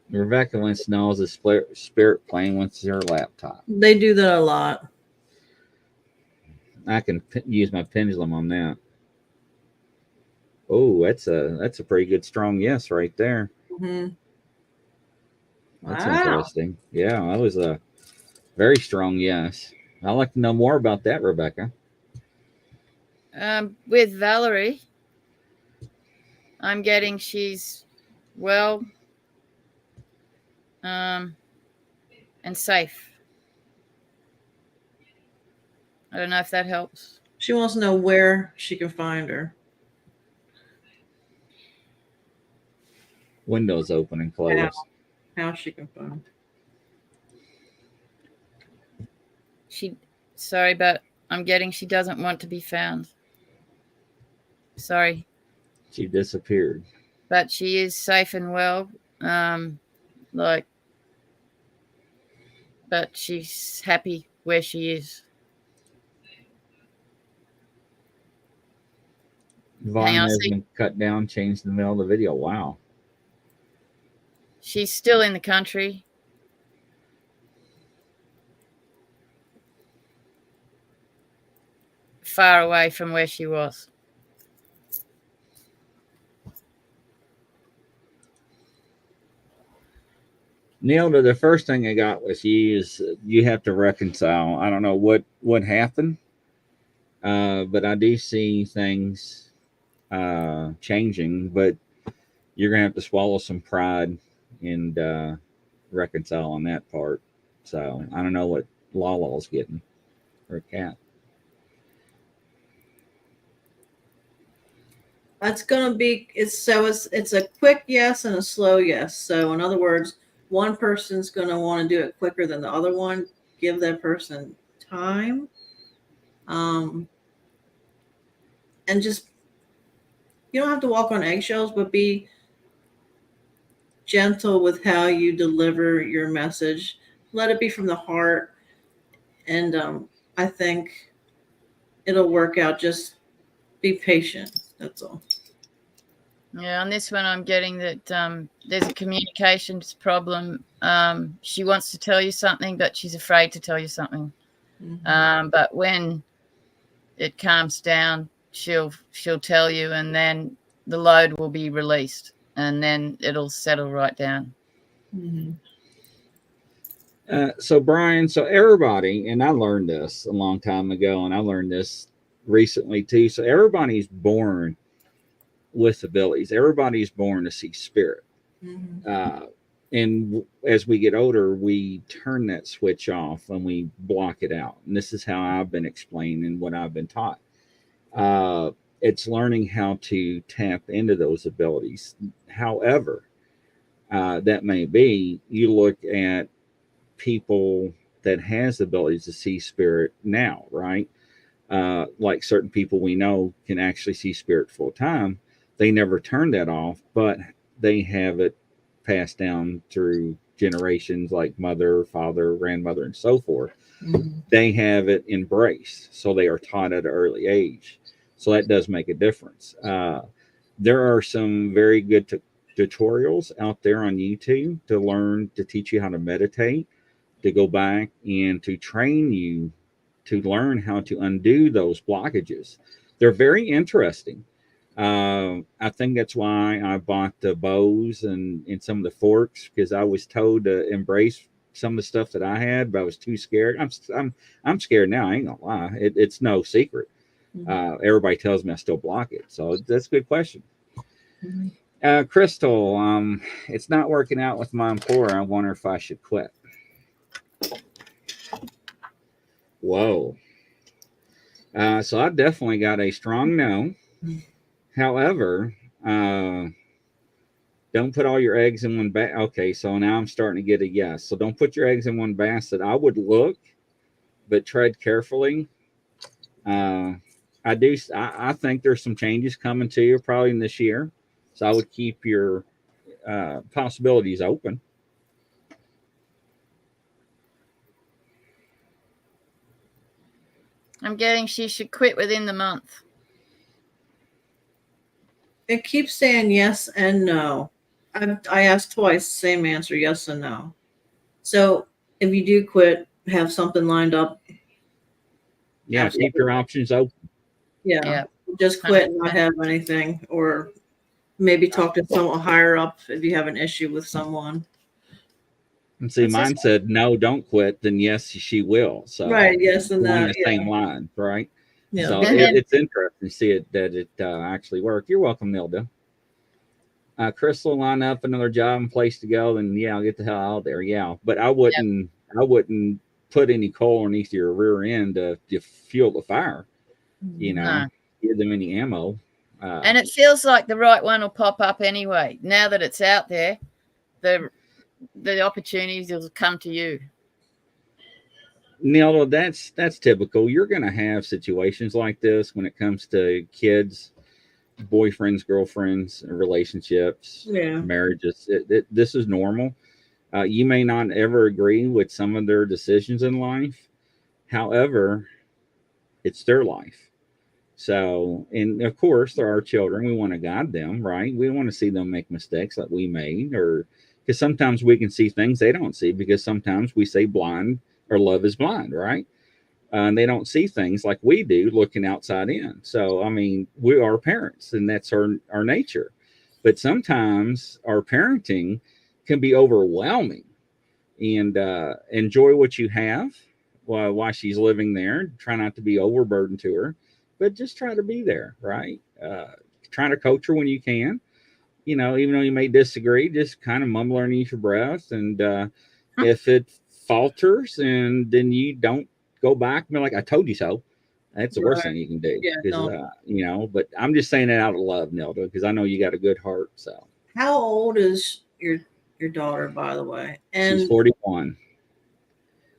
[SPEAKER 1] Rebecca wants to know is a spirit plane wants her laptop.
[SPEAKER 3] They do that a lot.
[SPEAKER 1] I can use my pendulum on that. Oh, that's a pretty good strong yes right there.
[SPEAKER 3] Mm-hmm.
[SPEAKER 1] That's interesting. Yeah, that was a very strong yes. I'd like to know more about that, Rebecca.
[SPEAKER 2] With Valerie, I'm getting she's well and safe. I don't know if that helps.
[SPEAKER 3] She wants to know where she can find her.
[SPEAKER 1] Windows open and close.
[SPEAKER 3] How she can find.
[SPEAKER 2] Sorry, but I'm getting she doesn't want to be found. Sorry.
[SPEAKER 1] She disappeared.
[SPEAKER 2] But she is safe and well. But she's happy where she is.
[SPEAKER 1] Volume has been cut down, changed in the middle of the video. Wow.
[SPEAKER 2] She's still in the country. far away from where she was.
[SPEAKER 1] Neil, the first thing I got with you is you have to reconcile. I don't know what happened, but I do see things changing. But you're gonna have to swallow some pride and reconcile on that part. So I don't know what Lala's getting or Cath.
[SPEAKER 3] That's gonna be it's a quick yes and a slow yes. So in other words, one person's gonna want to do it quicker than the other one. Give that person time. And just you don't have to walk on eggshells, but be gentle with how you deliver your message. Let it be from the heart. And I think it'll work out. Just be patient. That's all.
[SPEAKER 2] Yeah, on this one, I'm getting that there's a communications problem. She wants to tell you something, but she's afraid to tell you something.
[SPEAKER 3] Mm-hmm.
[SPEAKER 2] But when it calms down, she'll tell you, and then the load will be released, and then it'll settle right down.
[SPEAKER 3] Mm-hmm.
[SPEAKER 1] So Brian, so everybody, and I learned this a long time ago, and I learned this recently too. So everybody's born with abilities. Everybody's born to see spirit.
[SPEAKER 3] Mm-hmm.
[SPEAKER 1] And as we get older, we turn that switch off and we block it out. And this is how I've been explained and what I've been taught. It's learning how to tap into those abilities. However, that may be, you look at people that has the abilities to see spirit now, right? Like certain people we know can actually see spirit full time. They never turn that off, but they have it passed down through generations like mother, father, grandmother, and so forth.
[SPEAKER 3] Mm-hmm.
[SPEAKER 1] They have it embraced, so they are taught at an early age. So that does make a difference. There are some very good tutorials out there on YouTube to learn to teach you how to meditate, to go back and to train you to learn how to undo those blockages. They're very interesting. I think that's why I bought the bows and some of the forks, because I was told to embrace some of the stuff that I had, but I was too scared. I'm scared now. I ain't gonna lie. It's no secret.
[SPEAKER 3] Mm-hmm.
[SPEAKER 1] Everybody tells me I still block it, so that's a good question.
[SPEAKER 3] Mm-hmm.
[SPEAKER 1] Crystal, it's not working out with my employer. I wonder if I should quit. Whoa. So I definitely got a strong no. However, don't put all your eggs in one basket. Okay, so now I'm starting to get a yes. So don't put your eggs in one basket. I would look, but tread carefully. I think there's some changes coming to you probably in this year. So I would keep your possibilities open.
[SPEAKER 2] I'm getting she should quit within the month.
[SPEAKER 3] It keeps saying yes and no. I asked twice, same answer, yes and no. So if you do quit, have something lined up.
[SPEAKER 1] Yeah,
[SPEAKER 3] Absolutely.
[SPEAKER 1] keep your options open.
[SPEAKER 3] Yeah. Just quit and not have anything, or maybe talk to someone higher up if you have an issue with someone.
[SPEAKER 1] And see, mine said no, don't quit. Then yes, she will. So
[SPEAKER 3] right, yes, and
[SPEAKER 1] on
[SPEAKER 3] that,
[SPEAKER 1] the same line, right?
[SPEAKER 3] Yeah.
[SPEAKER 1] So it's interesting to see it that it actually worked. You're welcome, Nilda. Crystal, line up another job and place to go, then yeah, I'll get the hell out there. Yeah, but I wouldn't put any coal underneath your rear end to fuel the fire. You know, give them any ammo.
[SPEAKER 2] And it feels like the right one will pop up anyway. Now that it's out there, the opportunities will come to you.
[SPEAKER 1] Neil, that's typical. You're going to have situations like this when it comes to kids, boyfriends, girlfriends, relationships, marriages. This is normal. You may not ever agree with some of their decisions in life. However, it's their life. So, and of course, there are children. We want to guide them, right? We want to see them make mistakes like we made, or because sometimes we can see things they don't see, because sometimes we say blind or love is blind, right? and they don't see things like we do looking outside in. So, I mean, we are parents and that's our nature. But sometimes our parenting can be overwhelming, and enjoy what you have while she's living there. Try not to be overburdened to her, but just try to be there, right? Trying to coach her when you can. Even though you may disagree, just kind of mumble underneath your breath. And if it falters, and then you don't go back and be like, I told you so. That's the worst thing you can do.
[SPEAKER 3] Yeah, no.
[SPEAKER 1] But I'm just saying it out of love, Nelda, because I know you got a good heart. So
[SPEAKER 3] How old is your daughter, by the way? And
[SPEAKER 1] she's 41.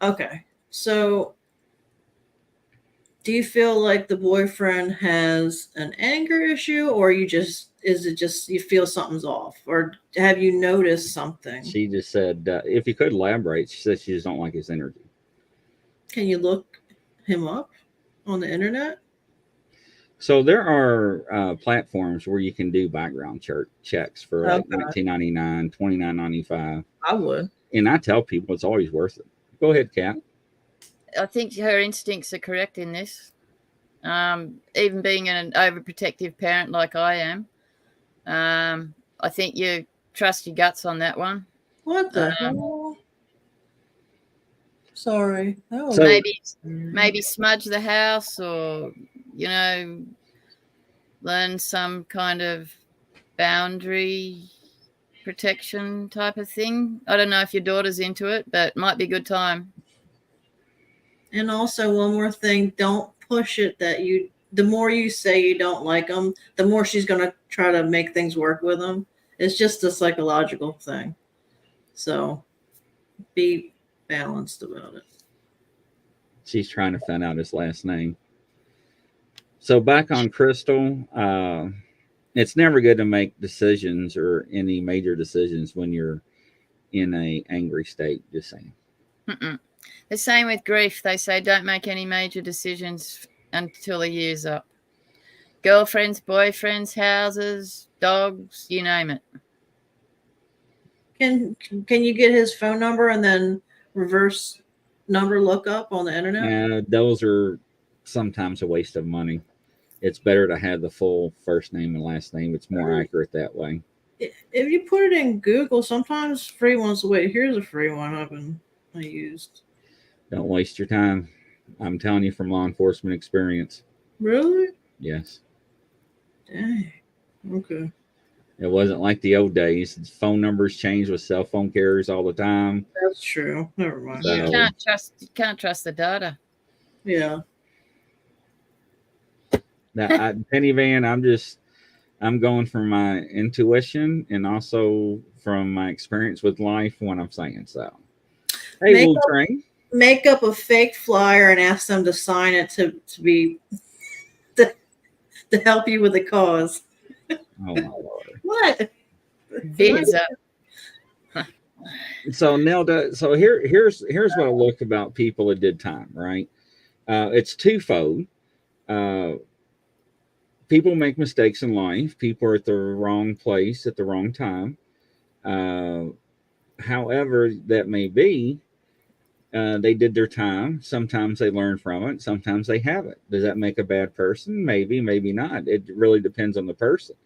[SPEAKER 3] Okay. So do you feel like the boyfriend has an anger issue, or is it just you feel something's off, or have you noticed something?
[SPEAKER 1] She just said, if you could elaborate, she said she just don't like his energy.
[SPEAKER 3] Can you look him up on the internet?
[SPEAKER 1] So there are platforms where you can do background checks for like $19.99, $29.95.
[SPEAKER 3] I would.
[SPEAKER 1] And I tell people it's always worth it. Go ahead, Cath.
[SPEAKER 2] I think her instincts are correct in this. Even being an overprotective parent like I am, I think you trust your guts on that one.
[SPEAKER 3] What the hell? Sorry.
[SPEAKER 1] So,
[SPEAKER 2] maybe smudge the house, or learn some kind of boundary protection type of thing. I don't know if your daughter's into it, but it might be a good time.
[SPEAKER 3] And also, one more thing, don't push it that the more you say you don't like them, the more she's going to try to make things work with them. It's just a psychological thing. So be balanced about it.
[SPEAKER 1] She's trying to find out his last name. So back on Crystal, it's never good to make decisions or any major decisions when you're in a angry state. Just saying.
[SPEAKER 2] Mm-mm. The same with grief. They say don't make any major decisions until the year's up. Girlfriends, boyfriends, houses, dogs, you name it.
[SPEAKER 3] Can you get his phone number and then reverse number lookup on the internet?
[SPEAKER 1] Yeah, those are sometimes a waste of money. It's better to have the full first name and last name. It's more accurate that way.
[SPEAKER 3] If you put it in Google, sometimes free ones. Wait, here's a free one I used.
[SPEAKER 1] Don't waste your time. I'm telling you from law enforcement experience.
[SPEAKER 3] Really?
[SPEAKER 1] Yes.
[SPEAKER 3] Dang. Okay.
[SPEAKER 1] It wasn't like the old days. Phone numbers changed with cell phone carriers all the time.
[SPEAKER 3] That's true. Never mind.
[SPEAKER 2] So, you can't trust the data.
[SPEAKER 3] Yeah.
[SPEAKER 1] Penny Van, I'm going from my intuition and also from my experience with life when I'm saying so. Hey, Will Train.
[SPEAKER 3] Make up a fake flyer and ask them to sign it to help you with the cause.
[SPEAKER 1] Oh my Lord.
[SPEAKER 3] What?
[SPEAKER 2] Bids up.
[SPEAKER 1] So Nelda, here's what I look about people that did time, right? It's twofold. People make mistakes in life. People are at the wrong place at the wrong time. However that may be, they did their time. Sometimes they learn from it. Sometimes they haven't. Does that make a bad person? Maybe, maybe not. It really depends on the person.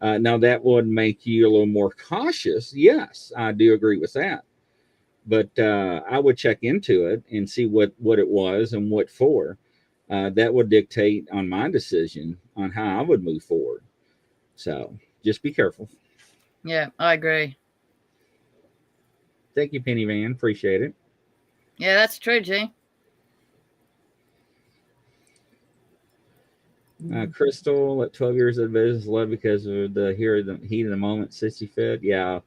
[SPEAKER 1] Now, that would make you a little more cautious. Yes, I do agree with that. But I would check into it and see what it was and what for. That would dictate on my decision on how I would move forward. So just be careful.
[SPEAKER 2] Yeah, I agree.
[SPEAKER 1] Thank you, Penny Van. Appreciate it.
[SPEAKER 2] Yeah, that's true, G.
[SPEAKER 1] Crystal, at 12 years of business, love because of the heat of the moment, sissy fit. Yeah.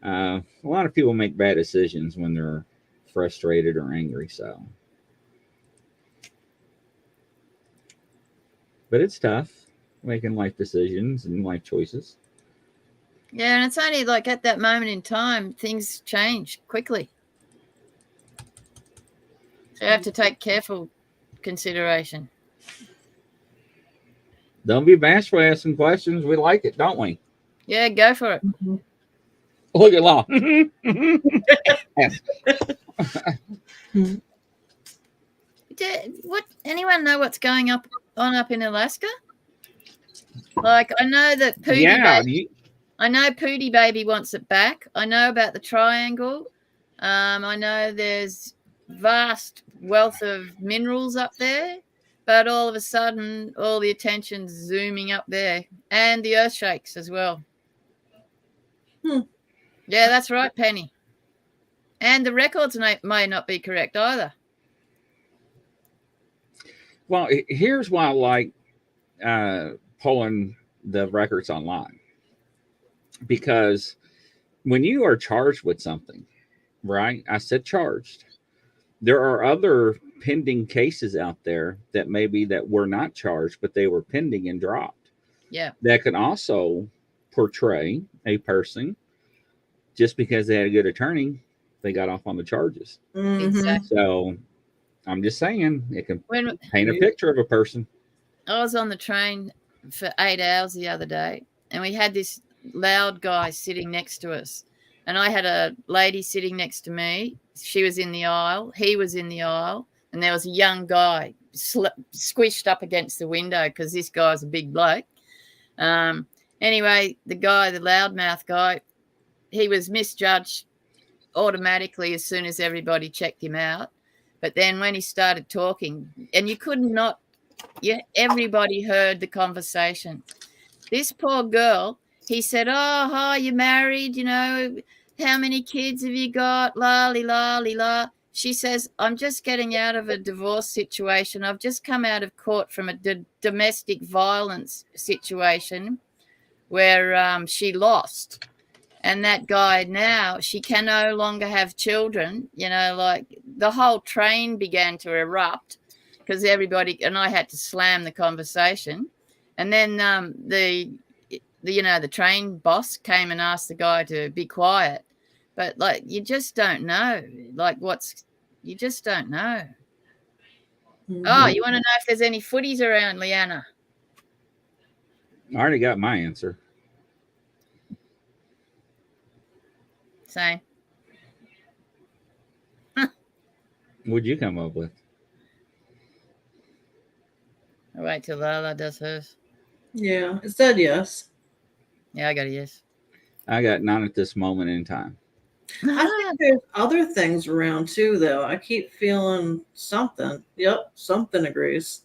[SPEAKER 1] A lot of people make bad decisions when they're frustrated or angry. So, but it's tough making life decisions and life choices.
[SPEAKER 2] Yeah, and it's only like at that moment in time, things change quickly. So you have to take careful consideration.
[SPEAKER 1] Don't be bashful asking questions. We like it, don't we?
[SPEAKER 2] Yeah, go for it.
[SPEAKER 3] Mm-hmm.
[SPEAKER 1] Look at law.
[SPEAKER 2] What? Anyone know what's going up in Alaska? Like, I know that I know Pootie Baby wants it back. I know about the triangle. I know there's vast wealth of minerals up there, but all of a sudden, all the attention's zooming up there, and the earth shakes as well. Yeah, that's right, Penny. And the records may not be correct either.
[SPEAKER 1] Well, here's why I like pulling the records online, because when you are charged with something, right? I said charged. There are other pending cases out there that maybe that were not charged, but they were pending and dropped.
[SPEAKER 2] Yeah.
[SPEAKER 1] That can also portray a person just because they had a good attorney, they got off on the charges.
[SPEAKER 2] Exactly.
[SPEAKER 1] So I'm just saying it can paint a picture of a person.
[SPEAKER 2] I was on the train for 8 hours the other day, and we had this loud guy sitting next to us. And I had a lady sitting next to me. She was in the aisle. He was in the aisle. And there was a young guy squished up against the window because this guy's a big bloke. Anyway, the loudmouth guy, he was misjudged automatically as soon as everybody checked him out. But then when he started talking, and everybody heard the conversation. This poor girl, he said, "Oh, hi, you married? You know, how many kids have you got? La-li, la-li, la." She says, "I'm just getting out of a divorce situation. I've just come out of court from a domestic violence situation where she lost. And that guy now, she can no longer have children." You know, like the whole train began to erupt because everybody, and I had to slam the conversation. And then the train boss came and asked the guy to be quiet. But like, you just don't know. Like, you just don't know. Oh, you want to know if there's any footies around, Leanna?
[SPEAKER 1] I already got my answer.
[SPEAKER 2] Same.
[SPEAKER 1] What'd you come up with?
[SPEAKER 2] I'll wait till Lala does hers.
[SPEAKER 3] Yeah, it said yes.
[SPEAKER 2] Yeah, I got a yes.
[SPEAKER 1] I got none at this moment in time.
[SPEAKER 3] I think there's other things around too, though. I keep feeling something. Yep, something agrees.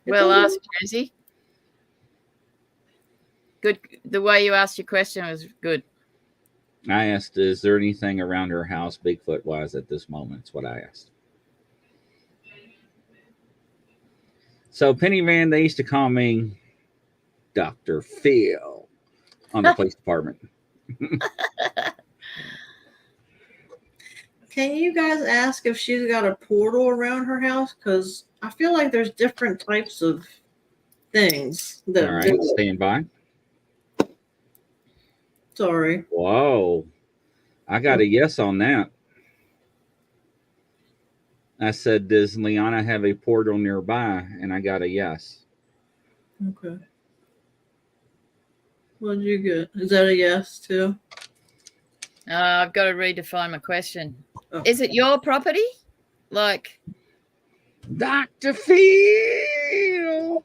[SPEAKER 2] Well asked, Josie. Good. The way you asked your question was good.
[SPEAKER 1] I asked, is there anything around her house Bigfoot wise at this moment? That's what I asked. So Penny Van, they used to call me Dr. Phil on the police department.
[SPEAKER 3] Can you guys ask if she's got a portal around her house? Because I feel like there's different types of things.
[SPEAKER 1] All right, stand by.
[SPEAKER 3] Sorry.
[SPEAKER 1] Whoa. I got a yes on that. I said, does Liana have a portal nearby? And I got a yes.
[SPEAKER 3] Okay. What did you get? Is that a yes too?
[SPEAKER 2] I've got to redefine my question.
[SPEAKER 3] Oh.
[SPEAKER 2] Is it your property? Like
[SPEAKER 1] Dr. Phil.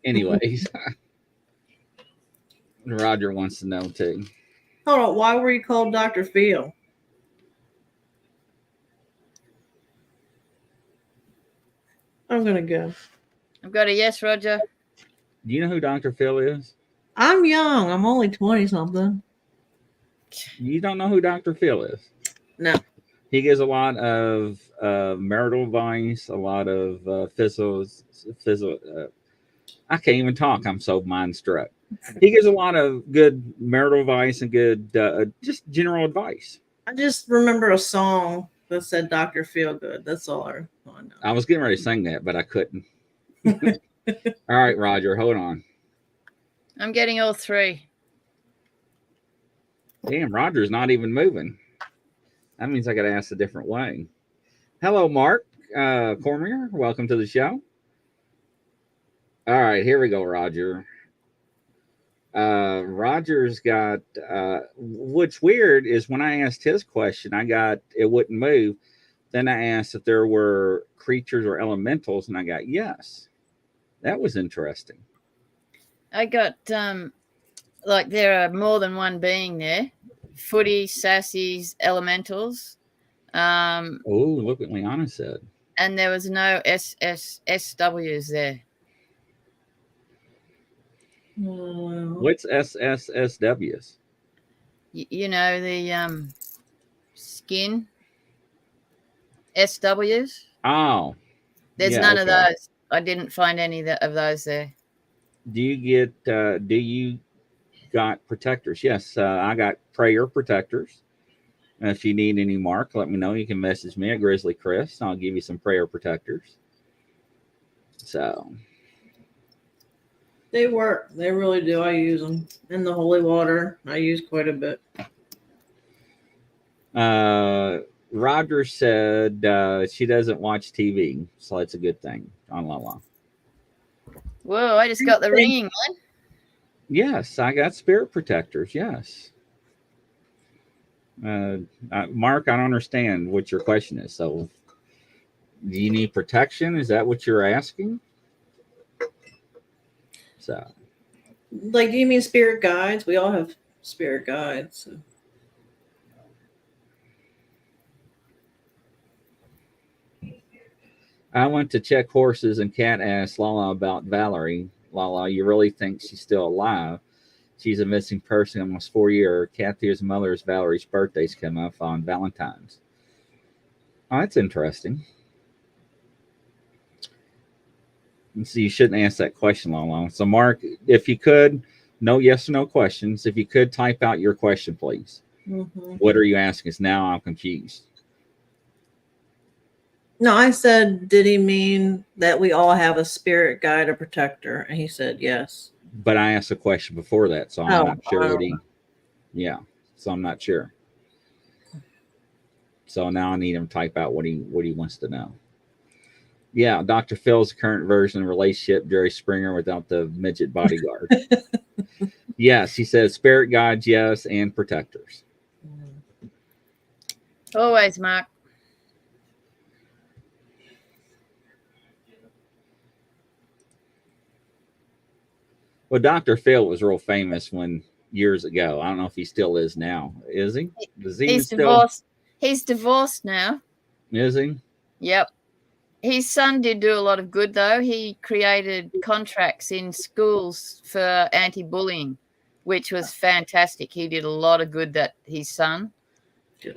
[SPEAKER 1] Anyways. Roger wants to know too.
[SPEAKER 3] Hold on. Why were you called Dr. Phil? I'm going to go.
[SPEAKER 2] I've got a yes, Roger.
[SPEAKER 1] Do you know who Dr. Phil is?
[SPEAKER 3] I'm young. I'm only 20 something.
[SPEAKER 1] You don't know who Dr. Phil is?
[SPEAKER 3] No.
[SPEAKER 1] He gives a lot of marital advice, a lot of I can't even talk. I'm so mind struck. He gives a lot of good marital advice and good, just general advice.
[SPEAKER 3] I just remember a song that said Dr. Feelgood. That's all I know.
[SPEAKER 1] I was getting ready to sing that, but I couldn't. All right, Roger, hold on.
[SPEAKER 2] I'm getting all three.
[SPEAKER 1] Damn, Roger's not even moving. That means I got to ask a different way. Hello, Mark Cormier. Welcome to the show. All right, here we go, Roger. Roger's got, what's weird is when I asked his question, I got, it wouldn't move. I Then I asked if there were creatures or elementals, and I got yes. That was interesting.
[SPEAKER 2] I got like there are more than one being there. Footy, sassies, elementals.
[SPEAKER 1] Oh, look what Liana said.
[SPEAKER 2] And there was no SWs there.
[SPEAKER 1] What's SSSWs?
[SPEAKER 2] You know, the skin SWs.
[SPEAKER 1] Oh,
[SPEAKER 2] there's none of those. I didn't find any of those there.
[SPEAKER 1] Do you got protectors? Yes, I got prayer protectors. If you need any, Mark, let me know. You can message me at Grizzly Chris. I'll give you some prayer protectors. So
[SPEAKER 3] they work. They really do. I use them in the holy water. I use quite a bit.
[SPEAKER 1] Roger said she doesn't watch TV, so that's a good thing on Lala.
[SPEAKER 2] Whoa, I just got the ringing one.
[SPEAKER 1] Yes, I got spirit protectors. Yes. Mark, I don't understand what your question is. So, do you need protection? Is that what you're asking? So,
[SPEAKER 3] like, do you mean spirit guides? We all have spirit guides. So.
[SPEAKER 1] I went to check horses, and Kat asked Lala about Valerie. Lala, you really think she's still alive? She's a missing person almost 4 years. Kathy's mother's Valerie's birthday's come up on Valentine's. Oh, that's interesting. So you shouldn't ask that question, Lala. So, Mark, if you could, no yes or no questions. If you could type out your question, please. Mm-hmm. What are you asking us now? I'm confused.
[SPEAKER 3] No, I said, did he mean that we all have a spirit guide or protector? And he said yes.
[SPEAKER 1] But I asked a question before that, so I'm not sure what he. Yeah, so I'm not sure. So now I need him to type out what he wants to know. Yeah, Dr. Phil's current version of relationship, Jerry Springer without the midget bodyguard. Yes, he says spirit guides, yes, and protectors.
[SPEAKER 2] Always, Mark.
[SPEAKER 1] Well, Dr. Phil was real famous years ago. I don't know if he still is now. Is he?
[SPEAKER 2] He's divorced. He's divorced now.
[SPEAKER 1] Is he?
[SPEAKER 2] Yep. His son did do a lot of good, though. He created contracts in schools for anti-bullying, which was fantastic. He did a lot of good, that his son.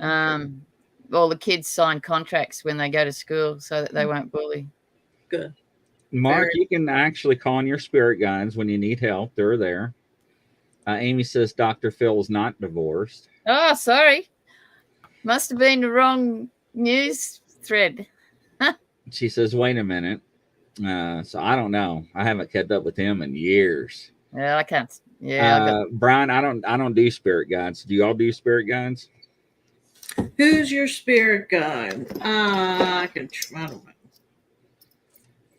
[SPEAKER 2] All the kids sign contracts when they go to school so that they won't bully.
[SPEAKER 3] Good.
[SPEAKER 1] Mark, you can actually call on your spirit guides when you need help. They're there. Amy says Dr. Phil is not divorced.
[SPEAKER 2] Oh, sorry. Must have been the wrong news thread.
[SPEAKER 1] She says, wait a minute. So I don't know. I haven't kept up with him in years.
[SPEAKER 2] Yeah, I can't. Yeah,
[SPEAKER 1] Brian, I don't do spirit guides. Do y'all do spirit guides?
[SPEAKER 3] Who's your spirit guide? I don't know.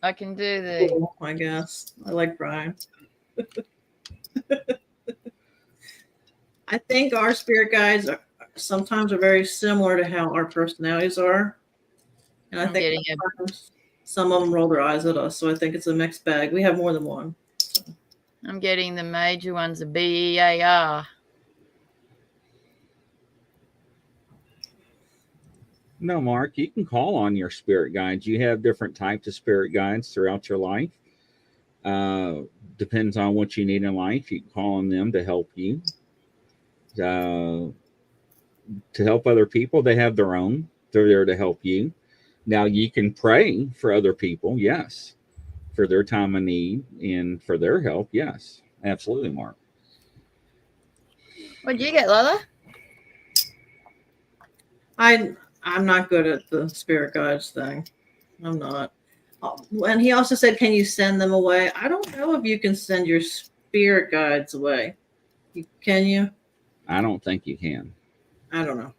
[SPEAKER 2] I can do the.
[SPEAKER 3] I guess I like Brian. I think our spirit guides sometimes are very similar to how our personalities are, and I think some of them roll their eyes at us. So I think it's a mixed bag. We have more than one. So.
[SPEAKER 2] I'm getting the major ones, the BEAR.
[SPEAKER 1] No, Mark, you can call on your spirit guides. You have different types of spirit guides throughout your life. Depends on what you need in life. You can call on them to help you. To help other people, they have their own. They're there to help you. Now, you can pray for other people, yes, for their time of need and for their help, yes. Absolutely, Mark.
[SPEAKER 2] What did you get, Lola?
[SPEAKER 3] I'm not good at the spirit guides thing. I'm not. And he also said, can you send them away? I don't know if you can send your spirit guides away. Can you?
[SPEAKER 1] I don't think you can.
[SPEAKER 3] I don't know.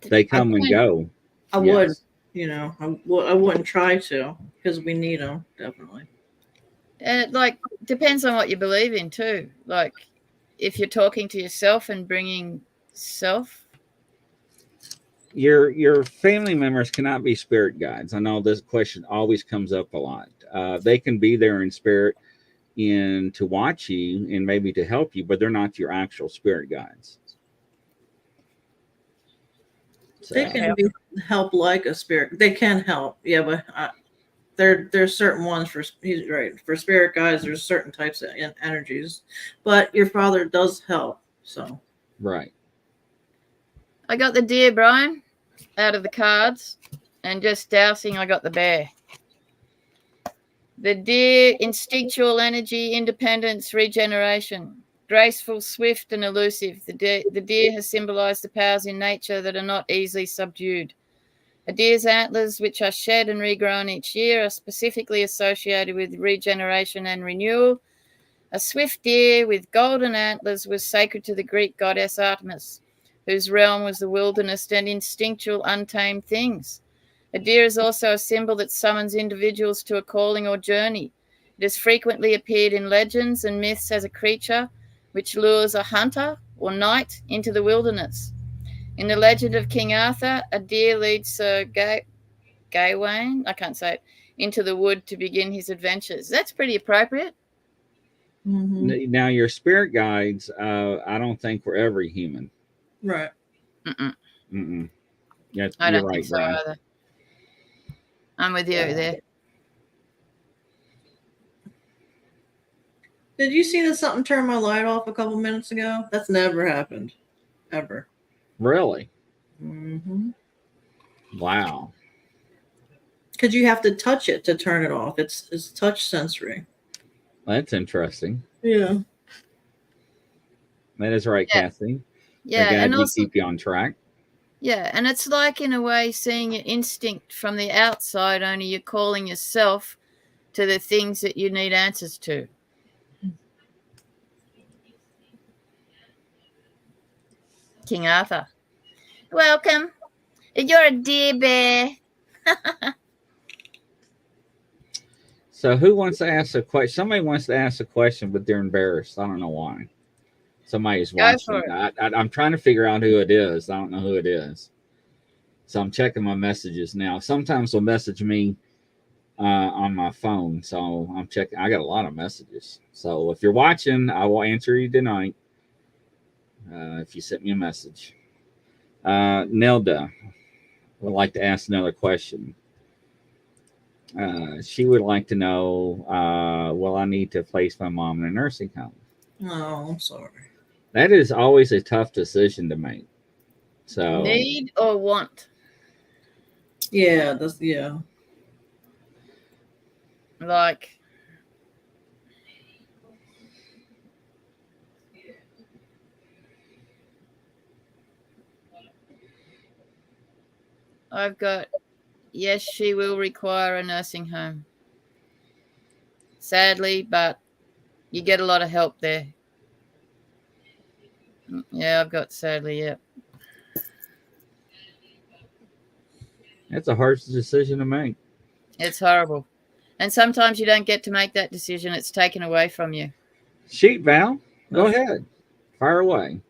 [SPEAKER 1] They come and go.
[SPEAKER 3] I would, I wouldn't try to because we need them, definitely.
[SPEAKER 2] And it depends on what you believe in too. Like if you're talking to yourself and bringing self
[SPEAKER 1] your family members cannot be spirit guides. I know this question always comes up a lot. They can be there in spirit and to watch you and maybe to help you, but they're not your actual spirit guides. So,
[SPEAKER 3] They can be help like a spirit. They can help, yeah, but there's certain ones for he's right for spirit guides. There's certain types of energies, but your father does help. So
[SPEAKER 1] right.
[SPEAKER 2] I got the deer, Brian, out of the cards, and just dousing, I got the bear. The deer, instinctual energy, independence, regeneration, graceful, swift, and elusive. The deer has symbolized the powers in nature that are not easily subdued. A deer's antlers, which are shed and regrown each year, are specifically associated with regeneration and renewal. A swift deer with golden antlers was sacred to the Greek goddess Artemis, whose realm was the wilderness and instinctual, untamed things. A deer is also a symbol that summons individuals to a calling or journey. It has frequently appeared in legends and myths as a creature which lures a hunter or knight into the wilderness. In the legend of King Arthur, a deer leads Sir Gawain, I can't say it, into the wood to begin his adventures. That's pretty appropriate.
[SPEAKER 1] Now, your spirit guides, I don't think were every human.
[SPEAKER 3] right.
[SPEAKER 1] Yeah,
[SPEAKER 2] I
[SPEAKER 1] you're
[SPEAKER 2] don't
[SPEAKER 1] right,
[SPEAKER 2] think so
[SPEAKER 1] Brian.
[SPEAKER 2] either. I'm with you there.
[SPEAKER 3] Did you see that something turned my light off a couple minutes ago? That's never happened, ever.
[SPEAKER 1] Really?
[SPEAKER 3] Mm-hmm.
[SPEAKER 1] Wow.
[SPEAKER 3] Because you have to touch it to turn it off. It's touch sensory.
[SPEAKER 1] That's interesting.
[SPEAKER 3] Yeah.
[SPEAKER 1] That is right,
[SPEAKER 2] Yeah.
[SPEAKER 1] Kathy.
[SPEAKER 2] Yeah,
[SPEAKER 1] Glad
[SPEAKER 2] and
[SPEAKER 1] we
[SPEAKER 2] also,
[SPEAKER 1] keep you on track.
[SPEAKER 2] yeah, and it's like in a way seeing your instinct from the outside, only you're calling yourself to the things that you need answers to. King Arthur. Welcome. You're a deer bear.
[SPEAKER 1] So, who wants to ask a question? Somebody wants to ask a question, but they're embarrassed. I don't know why. Somebody's
[SPEAKER 2] Go
[SPEAKER 1] watching.
[SPEAKER 2] for it.
[SPEAKER 1] I'm trying to figure out who it is. I don't know who it is. So I'm checking my messages now. Sometimes they'll message me on my phone. So I'm checking. I got a lot of messages. So if you're watching, I will answer you tonight if you sent me a message. Nelda would like to ask another question. She would like to know, will I need to place my mom in a nursing home?
[SPEAKER 3] Oh, I'm sorry.
[SPEAKER 1] That is always a tough decision to make. So
[SPEAKER 2] Need or want?
[SPEAKER 3] Yeah, that's yeah.
[SPEAKER 2] Like, I've got, yes, she will require a nursing home. Sadly, but you get a lot of help there. Yeah, I've got sadly, yeah.
[SPEAKER 1] that's a hard decision to make.
[SPEAKER 2] It's horrible. And sometimes you don't get to make that decision. It's taken away from you.
[SPEAKER 1] Shoot, Val. Go ahead. Fire away.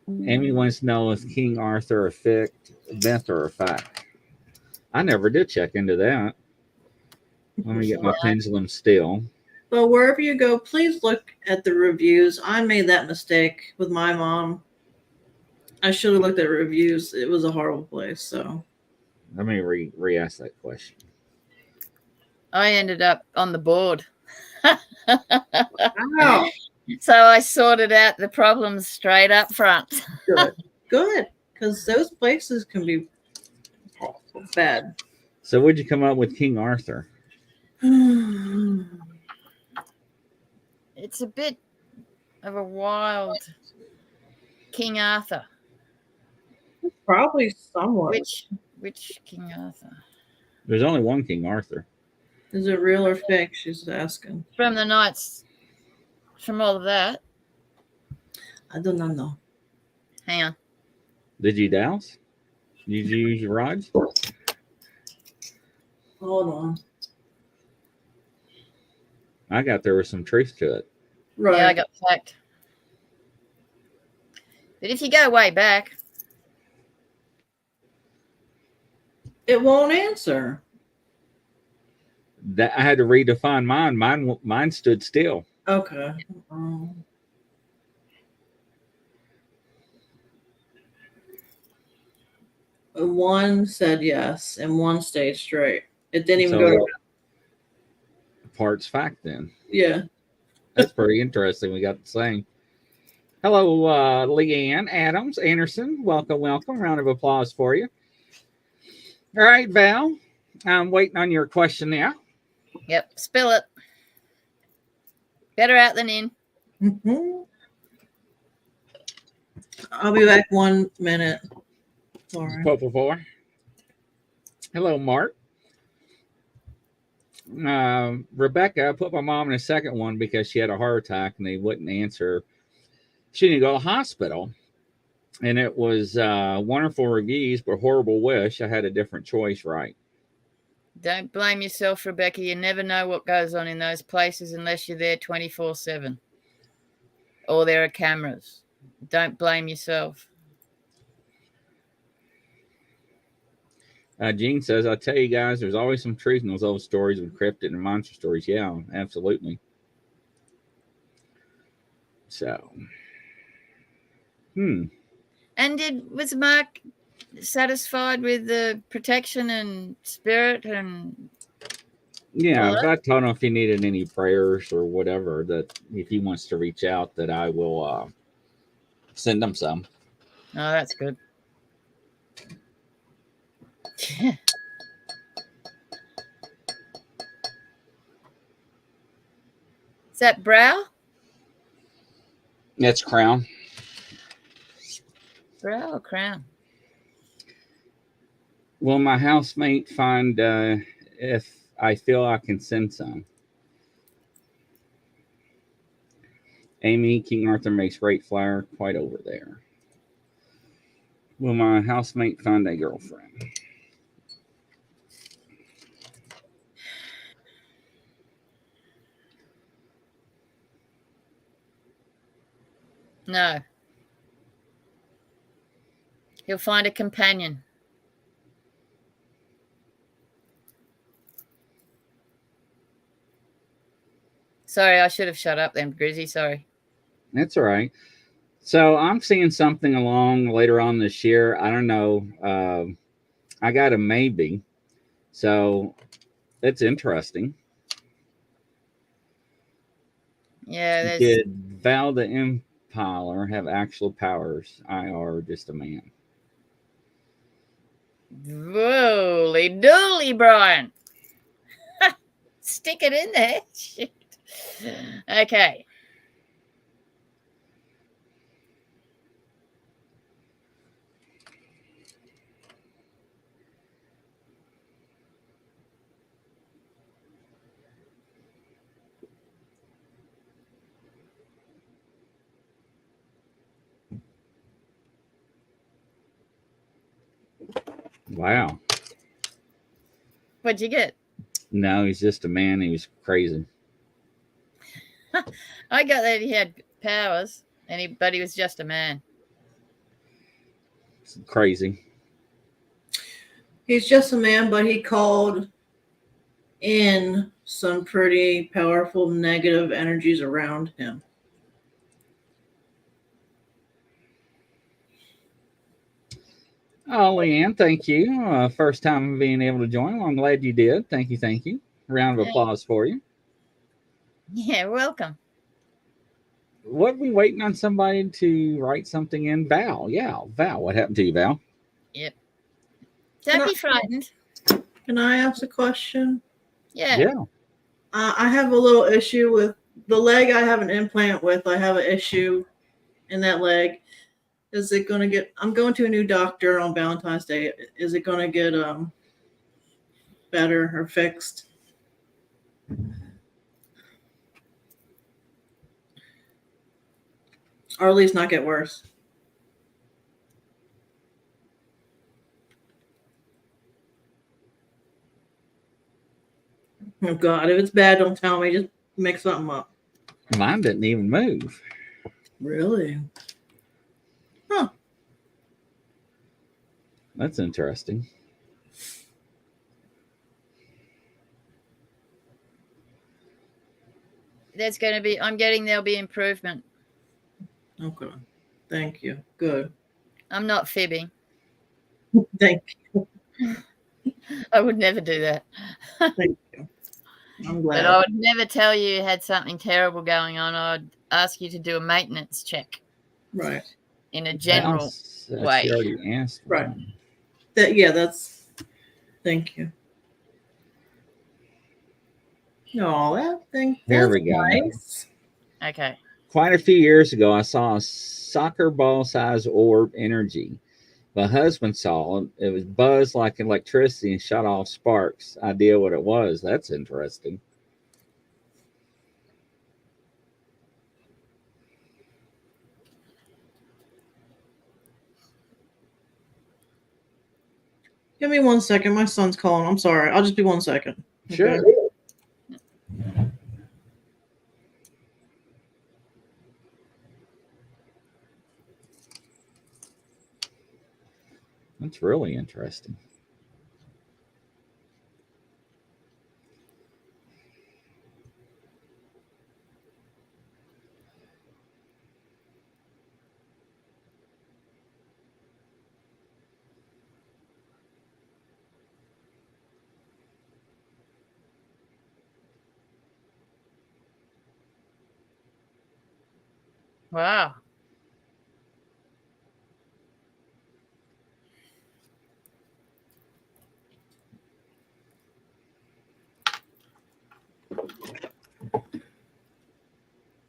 [SPEAKER 1] Amy wants to know if King Arthur a myth or a fact. I never did check into that. Let me get my pendulum still.
[SPEAKER 3] But wherever you go, please look at the reviews. I made that mistake with my mom. I should have looked at reviews. It was a horrible place. So
[SPEAKER 1] Let me re-ask that question.
[SPEAKER 2] I ended up on the board.
[SPEAKER 3] wow.
[SPEAKER 2] So I sorted out the problems straight up front.
[SPEAKER 3] Good. Because those places can be bad.
[SPEAKER 1] So what'd you come up with King Arthur?
[SPEAKER 2] It's a bit of a wild King Arthur.
[SPEAKER 3] Probably somewhat.
[SPEAKER 2] Which King Arthur?
[SPEAKER 1] There's only one King Arthur.
[SPEAKER 3] Is it real or fake? She's asking.
[SPEAKER 2] From the knights, from all of that.
[SPEAKER 3] I do not know.
[SPEAKER 2] Hang on.
[SPEAKER 1] Did you douse? Did you use your rods?
[SPEAKER 3] Hold on.
[SPEAKER 1] I got there was some truth to it.
[SPEAKER 3] Right.
[SPEAKER 2] Yeah, I got packed. But if you go way back,
[SPEAKER 3] It won't answer.
[SPEAKER 1] That I had to redefine mine. Mine stood still.
[SPEAKER 3] Okay. One said yes, and one stayed straight. It didn't even go to.
[SPEAKER 1] Part's fact then.
[SPEAKER 3] Yeah.
[SPEAKER 1] That's pretty interesting. We got the same. Hello, Leanne Adams Anderson. Welcome, welcome. Round of applause for you. All right, Val. I'm waiting on your question now.
[SPEAKER 2] Yep, spill it. Better out than in.
[SPEAKER 3] Mm-hmm. I'll be back 1 minute. Sorry.
[SPEAKER 1] 444. Hello, Mark. Rebecca put my mom in a second one because she had a heart attack and they wouldn't answer. She didn't go to the hospital. And it was wonderful reviews, but horrible wish. I had a different choice, right?
[SPEAKER 2] Don't blame yourself, Rebecca. You never know what goes on in those places unless you're there 24/7. Or there are cameras. Don't blame yourself.
[SPEAKER 1] Gene says, I tell you guys, there's always some truth in those old stories of cryptid and monster stories. Yeah, absolutely. So,
[SPEAKER 2] And was Mark satisfied with the protection and spirit and
[SPEAKER 1] yeah, I don't know if he needed any prayers or whatever, that if he wants to reach out, that I will send him some.
[SPEAKER 2] Oh, that's good. Is that brow?
[SPEAKER 1] That's crown.
[SPEAKER 2] Brow or crown?
[SPEAKER 1] Will my housemate find if I feel I can send some? Amy, King Arthur makes great flour, quite over there. Will my housemate find a girlfriend?
[SPEAKER 2] No. He'll find a companion. Sorry, I should have shut up then, Grizzly. Sorry.
[SPEAKER 1] That's all right. So I'm seeing something along later on this year. I don't know. I got a maybe. So it's interesting.
[SPEAKER 2] Yeah,
[SPEAKER 1] Did Val the Impaler have actual powers? I are just a man.
[SPEAKER 2] Holy dooly, Brian. Stick it in there. Shit. Okay.
[SPEAKER 1] Wow.
[SPEAKER 2] What'd you get?
[SPEAKER 1] No, he's just a man. He was crazy.
[SPEAKER 2] I got that he had powers, but he was just a man.
[SPEAKER 1] It's crazy.
[SPEAKER 3] He's just a man, but he called in some pretty powerful negative energies around him.
[SPEAKER 1] Oh, Leanne, thank you. First time being able to join. Well, I'm glad you did. Thank you, thank you. Round of applause for you.
[SPEAKER 2] Yeah, welcome.
[SPEAKER 1] What are we waiting on somebody to write something in? Val. Yeah, Val. What happened to you, Val?
[SPEAKER 2] Yep. Don't be frightened.
[SPEAKER 3] Can I ask a question?
[SPEAKER 2] Yeah.
[SPEAKER 3] I have a little issue with the leg I have an implant with. I have an issue in that leg. Is it going to get, I'm going to a new doctor on Valentine's Day. Is it going to get better or fixed? Or at least not get worse? Oh God, if it's bad, don't tell me. Just make something up.
[SPEAKER 1] Mine didn't even move.
[SPEAKER 3] Really? Huh.
[SPEAKER 1] That's interesting.
[SPEAKER 2] there's going to be, I'm getting there'll be improvement.
[SPEAKER 3] Okay. Thank you. Good.
[SPEAKER 2] I'm not fibbing.
[SPEAKER 3] Thank you.
[SPEAKER 2] I would never do that.
[SPEAKER 3] Thank you. I'm glad.
[SPEAKER 2] But I would never tell you had something terrible going on. I'd ask you to do a maintenance check.
[SPEAKER 3] Right.
[SPEAKER 2] In a general way.
[SPEAKER 1] She already asked.
[SPEAKER 3] Right.
[SPEAKER 1] One.
[SPEAKER 3] That's. Thank you. No, that thing.
[SPEAKER 1] There we go.
[SPEAKER 3] Nice.
[SPEAKER 2] Okay.
[SPEAKER 1] Quite a few years ago, I saw a soccer ball size orb energy. My husband saw it. It was buzzed like electricity and shot off sparks. Idea what it was. That's interesting.
[SPEAKER 3] Give me 1 second. My son's calling. I'm sorry. I'll just be 1 second.
[SPEAKER 1] Sure.
[SPEAKER 3] Okay?
[SPEAKER 1] That's really interesting.
[SPEAKER 2] Wow.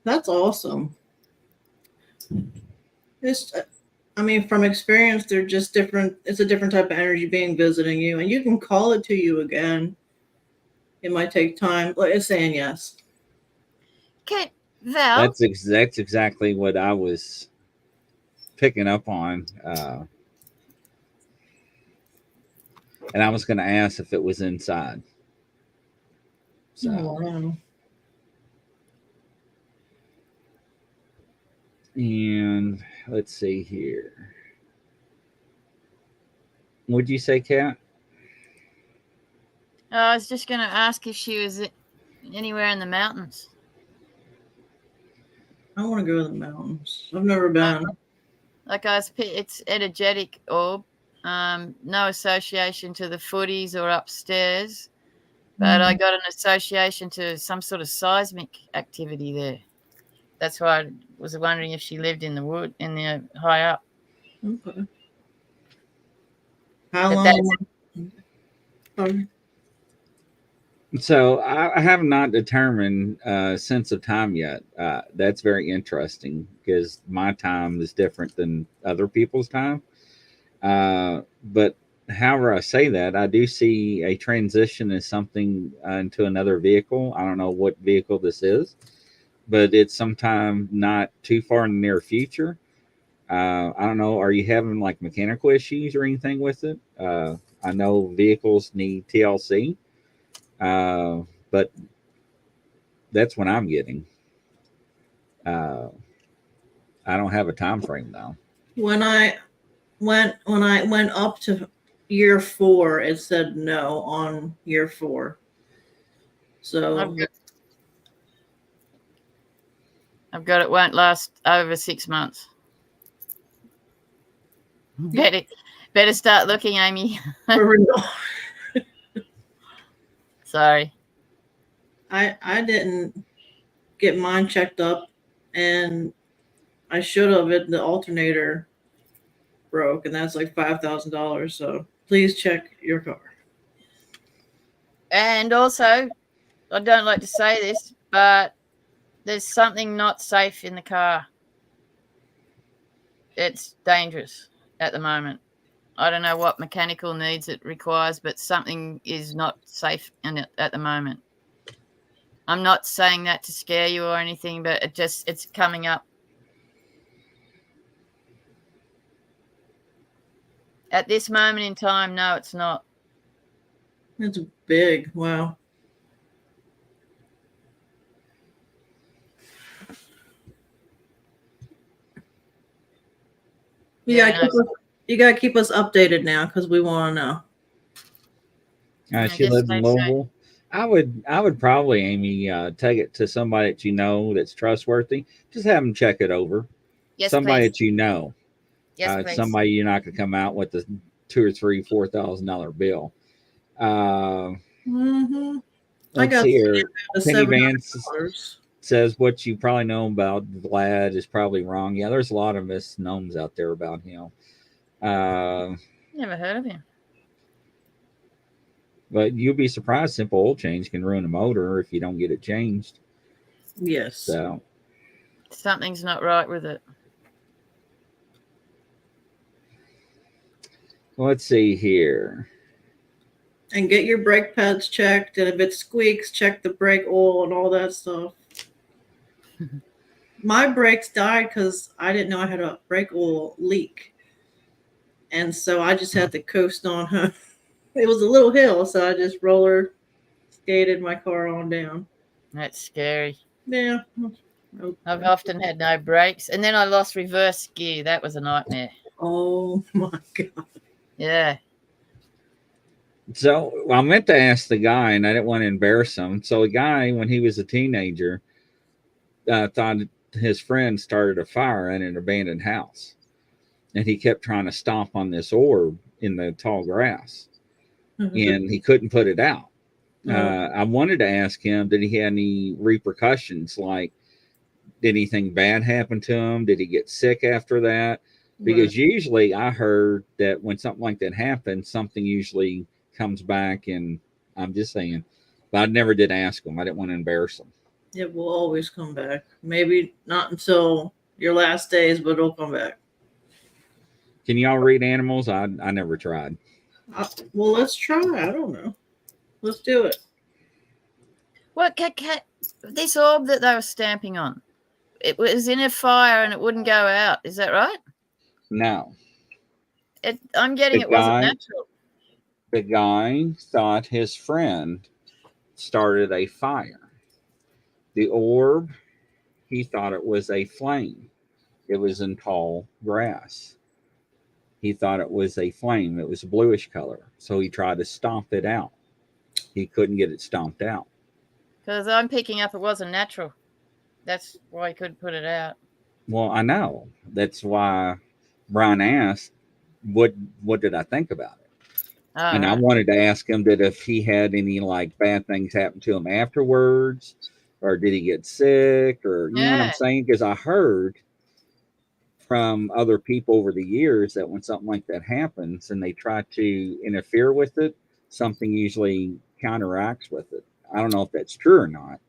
[SPEAKER 3] That's awesome. It's, I mean, from experience, they're just different. It's a different type of energy being visiting you, and you can call it to you again. It might take time. Like it's saying yes.
[SPEAKER 2] Okay, Val.
[SPEAKER 1] That's exactly what I was picking up on. And I was going to ask if it was inside. So.
[SPEAKER 3] Oh, wow.
[SPEAKER 1] And let's see here. What'd you say, Kat?
[SPEAKER 2] I was just going to ask if she was anywhere in the mountains.
[SPEAKER 3] I want to go to the mountains. I've never been.
[SPEAKER 2] Like it's energetic orb. No association to the footies or upstairs, but I got an association to some sort of seismic activity there. That's why I was wondering if she lived in the wood, in the high up.
[SPEAKER 3] Okay. How long?
[SPEAKER 1] So I have not determined sense of time yet. That's very interesting because my time is different than other people's time. But however I say that, I do see a transition as something into another vehicle. I don't know what vehicle this is, but it's sometime not too far in the near future. I don't know. Are you having like mechanical issues or anything with it? I know vehicles need TLC, but that's what I'm getting. I don't have a time frame though.
[SPEAKER 3] When I went up to year 4, it said no on year 4. So
[SPEAKER 2] I've got it won't last over 6 months. Better start looking, Amy.
[SPEAKER 3] for real.
[SPEAKER 2] Sorry.
[SPEAKER 3] I didn't get mine checked up, and I should have. The alternator broke, and that's like $5,000. So please check your car.
[SPEAKER 2] And also, I don't like to say this, but there's something not safe in the car. It's dangerous at the moment. I don't know what mechanical needs it requires, but something is not safe in it at the moment. I'm not saying that to scare you or anything, but it's coming up. At this moment in time, no, it's not.
[SPEAKER 3] It's big. Wow. You gotta keep us updated now because we want to know.
[SPEAKER 1] She lives in Louisville. I would probably, Amy, take it to somebody that you know that's trustworthy. Just have them check it over.
[SPEAKER 2] Yes,
[SPEAKER 1] Somebody
[SPEAKER 2] please.
[SPEAKER 1] that you know.
[SPEAKER 2] Yes, please.
[SPEAKER 1] Somebody you're not going to come out with a $2 or $3, $4,000 bill.
[SPEAKER 3] Mm-hmm. I
[SPEAKER 1] Let's
[SPEAKER 3] got
[SPEAKER 1] see here. Penny Vance
[SPEAKER 3] $700.
[SPEAKER 1] says what you probably know about Vlad is probably wrong. Yeah, there's a lot of misnomers out there about him.
[SPEAKER 2] Never heard of him.
[SPEAKER 1] But you'll be surprised. Simple oil change can ruin a motor if you don't get it changed.
[SPEAKER 3] Yes.
[SPEAKER 1] So
[SPEAKER 2] Something's not right with it.
[SPEAKER 1] let's see here.
[SPEAKER 3] And get your brake pads checked, and if it squeaks, check the brake oil and all that stuff. My brakes died because I didn't know I had a brake oil leak. And so I just had to coast on her. It was a little hill, so I just roller skated my car on down.
[SPEAKER 2] That's scary.
[SPEAKER 3] Yeah.
[SPEAKER 2] Okay. I've often had no brakes, and then I lost reverse gear. That was a nightmare.
[SPEAKER 3] Oh my God.
[SPEAKER 2] Yeah.
[SPEAKER 1] So I meant to ask the guy, and I didn't want to embarrass him. So the guy, when he was a teenager, thought his friend started a fire in an abandoned house, and he kept trying to stomp on this orb in the tall grass, and he couldn't put it out. I wanted to ask him, did he have any repercussions? Like, did anything bad happen to him? Did he get sick after that? Because usually I heard that when something like that happens, something usually comes back, and I'm just saying, but I never did ask him. I didn't want to embarrass him.
[SPEAKER 3] It will always come back. Maybe not until your last days, but it'll come back.
[SPEAKER 1] Can y'all read animals? I never tried.
[SPEAKER 3] Well, let's try. I don't know. Let's do it.
[SPEAKER 2] What this orb that they were stamping on? It was in a fire and it wouldn't go out. Is that right?
[SPEAKER 1] No.
[SPEAKER 2] I'm getting it wasn't natural.
[SPEAKER 1] The guy thought his friend started a fire. The orb, he thought it was a flame. It was in tall grass. He thought it was a flame. It was a bluish color. So he tried to stomp it out. He couldn't get it stomped out.
[SPEAKER 2] Because I'm picking up it wasn't natural. That's why he couldn't put it out.
[SPEAKER 1] Well, I know. That's why Brian asked, what did I think about it? And I wanted to ask him that if he had any like bad things happen to him afterwards, or did he get sick, or you know what I'm saying? Because I heard from other people over the years that when something like that happens and they try to interfere with it, something usually counteracts with it. I don't know if that's true or not.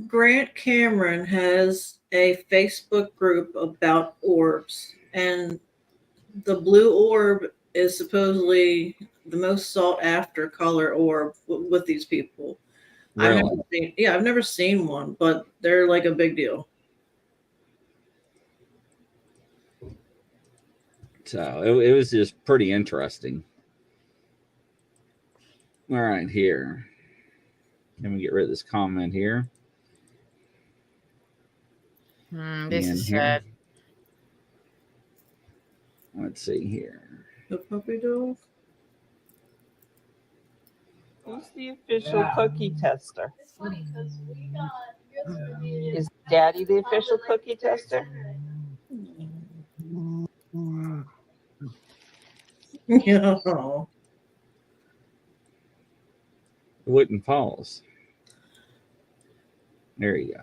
[SPEAKER 3] Grant Cameron has a Facebook group about orbs, and the blue orb is supposedly the most sought after color orb with these people.
[SPEAKER 1] Really?
[SPEAKER 3] I've never seen one, but they're like a big deal.
[SPEAKER 1] So it was just pretty interesting. All right, here. Let me get rid of this comment here.
[SPEAKER 2] This is sad.
[SPEAKER 1] Let's see here.
[SPEAKER 3] The puppy dog?
[SPEAKER 4] Who's the official cookie tester? Is Daddy the official cookie tester?
[SPEAKER 3] Yeah.
[SPEAKER 1] It wouldn't pause. There you go.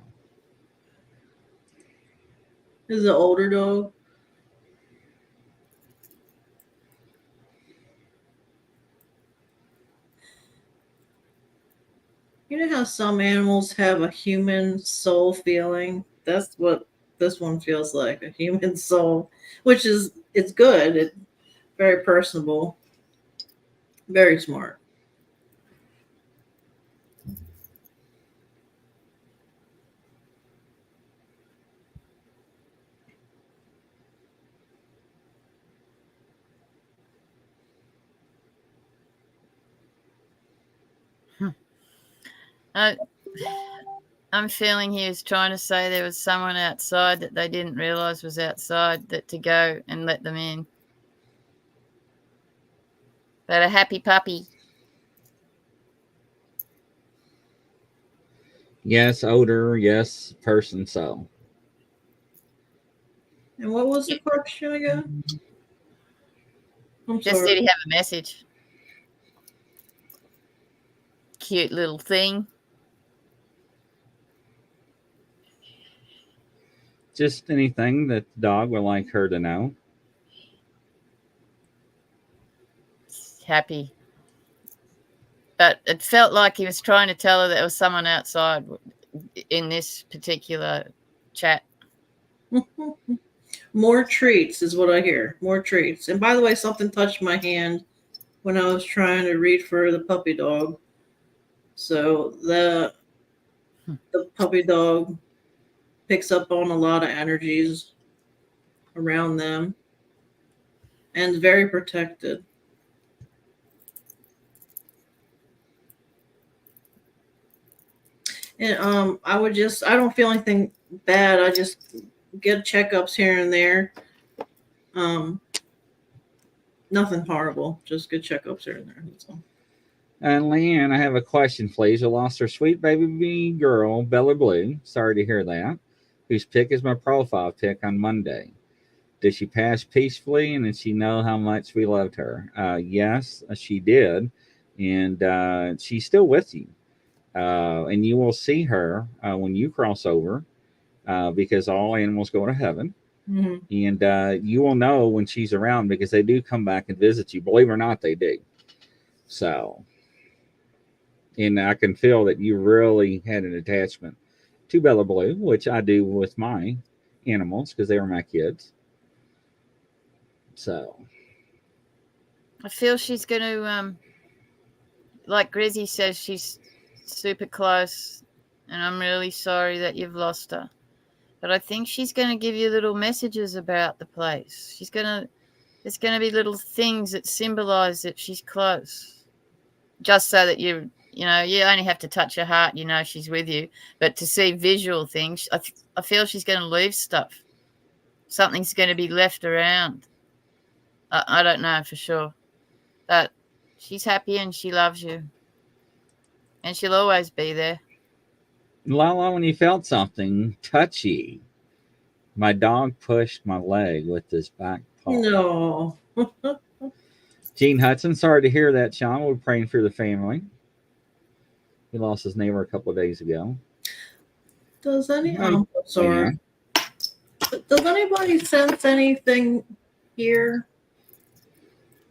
[SPEAKER 3] This is an older dog. You know how some animals have a human soul feeling? That's what this one feels like, a human soul, which is, it's good. It's very personable, very smart.
[SPEAKER 2] I'm feeling he was trying to say there was someone outside that they didn't realize was outside, that to go and let them in. But a happy puppy.
[SPEAKER 1] Yes, odor. Yes, person. So
[SPEAKER 3] And what was the question again? I'm
[SPEAKER 2] Just
[SPEAKER 3] sorry.
[SPEAKER 2] did he have a message? Cute little thing.
[SPEAKER 1] just anything that the dog would like her to know.
[SPEAKER 2] Happy. But it felt like he was trying to tell her there was someone outside in this particular chat.
[SPEAKER 3] More treats is what I hear. More treats. And by the way, something touched my hand when I was trying to read for the puppy dog. So the puppy dog picks up on a lot of energies around them and is very protected. And I don't feel anything bad. I just get checkups here and there. Nothing horrible. Just good checkups here and there. That's all.
[SPEAKER 1] And Leanne, I have a question, please. I lost her sweet baby girl, Bella Blue. Sorry to hear that. Whose pick is my profile pick on Monday. Did she pass peacefully, and did she know how much we loved her? Yes, she did, and she's still with you. And you will see her when you cross over, because all animals go to heaven.
[SPEAKER 3] Mm-hmm.
[SPEAKER 1] And you will know when she's around because they do come back and visit you. Believe it or not, they do. So, and I can feel that you really had an attachment to Bella Blue, which I do with my animals because they were my kids. So,
[SPEAKER 2] I feel she's going to, like Grizzly says, she's super close, and I'm really sorry that you've lost her. But I think she's going to give you little messages about the place. There's going to be little things that symbolize that she's close. Just so that you only have to touch her heart, she's with you. But to see visual things, I feel she's going to leave stuff. Something's going to be left around. I don't know for sure. But she's happy and she loves you. And she'll always be there.
[SPEAKER 1] Lala, when you felt something touchy, my dog pushed my leg with his back paw.
[SPEAKER 3] No.
[SPEAKER 1] Gene Hudson, sorry to hear that, Sean. We're praying for the family. He lost his neighbor a couple of days ago.
[SPEAKER 3] Does any?
[SPEAKER 1] Oh,
[SPEAKER 3] sorry.
[SPEAKER 1] Yeah.
[SPEAKER 3] Does anybody sense anything here?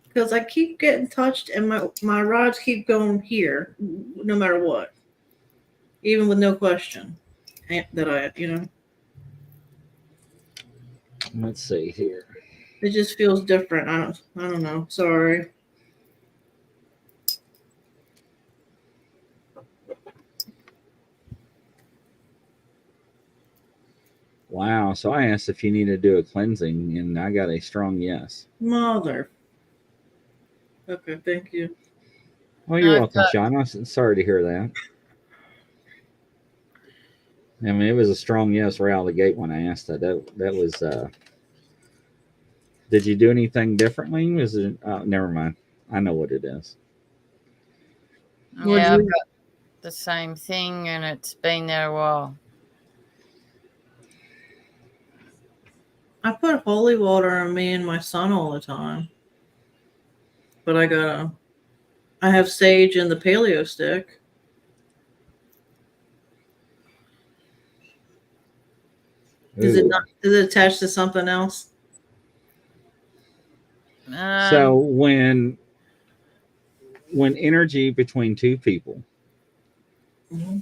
[SPEAKER 3] Because I keep getting touched, and my rods keep going here, no matter what, even with no question. That
[SPEAKER 1] Let's see here.
[SPEAKER 3] it just feels different. I don't know. Sorry.
[SPEAKER 1] Wow. So I asked if you need to do a cleansing, and I got a strong yes.
[SPEAKER 3] Mother. Okay, thank you.
[SPEAKER 1] Well, you're welcome, Sean. I'm sorry to hear that. I mean, it was a strong yes right out of the gate when I asked that. That was. Did you do anything differently? Was it? Never mind. I know what it is.
[SPEAKER 2] Yeah, I've got the same thing, and it's been there a while.
[SPEAKER 3] I put holy water on me and my son all the time, but I have sage in the paleo stick. Is it attached to something else?
[SPEAKER 1] So when energy between two people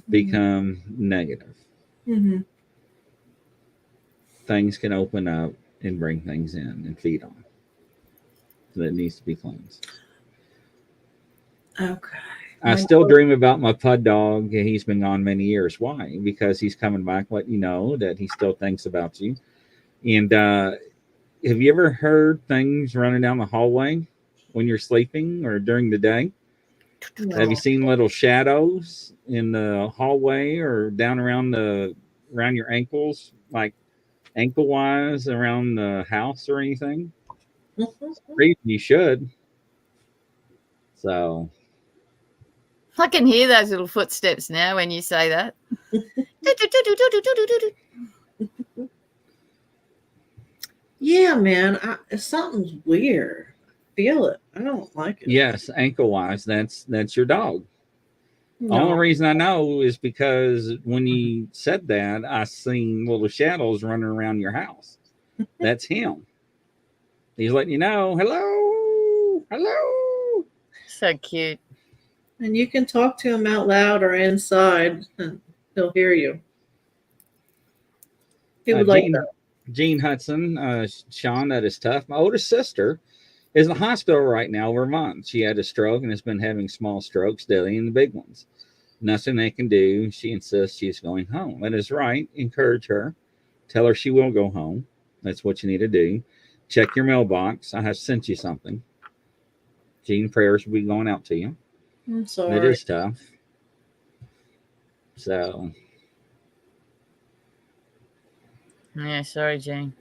[SPEAKER 1] become negative, things can open up and bring things in and feed on. So that needs to be cleansed.
[SPEAKER 3] Okay.
[SPEAKER 1] I still dream about my pud dog. He's been gone many years. Why? Because he's coming back, let you know that he still thinks about you. And have you ever heard things running down the hallway when you're sleeping or during the day? No. Have you seen little shadows in the hallway or down around your ankles, like ankle wise around the house or anything? You should. So
[SPEAKER 2] I can hear those little footsteps now when you say that.
[SPEAKER 3] Yeah, man, something's weird. I feel it. I don't like it.
[SPEAKER 1] Yes, ankle wise, that's your dog. The
[SPEAKER 3] No.
[SPEAKER 1] only reason I know is because when you said that, I seen little shadows running around your house. That's him. He's letting you know, hello, hello.
[SPEAKER 2] So cute.
[SPEAKER 3] And you can talk to him out loud or inside, and he'll hear you. He would like that.
[SPEAKER 1] Gene Hudson, Sean, that is tough. My oldest sister is in the hospital right now over a month. She had a stroke and has been having small strokes daily and the big ones. Nothing they can do. She insists she's going home. That is right. Encourage her. Tell her she will go home. That's what you need to do. Check your mailbox. I have sent you something. Gene, prayers will be going out to you.
[SPEAKER 3] I'm sorry.
[SPEAKER 1] It is tough. So.
[SPEAKER 2] Yeah, sorry, Jane.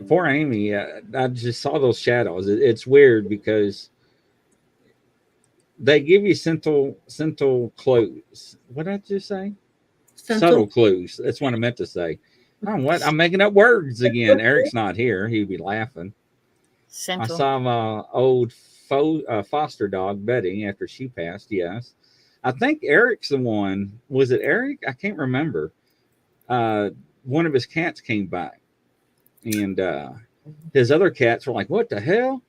[SPEAKER 1] Poor Amy. I just saw those shadows. It's weird because they give you subtle clues. What did I just say? Subtle clues. That's what I meant to say. Oh, what? I'm making up words again. Eric's not here. He'd be laughing. I saw my old foster dog, Betty, after she passed. Yes. I think Eric's the one. Was it Eric? I can't remember. One of his cats came back. And his other cats were like, what the hell?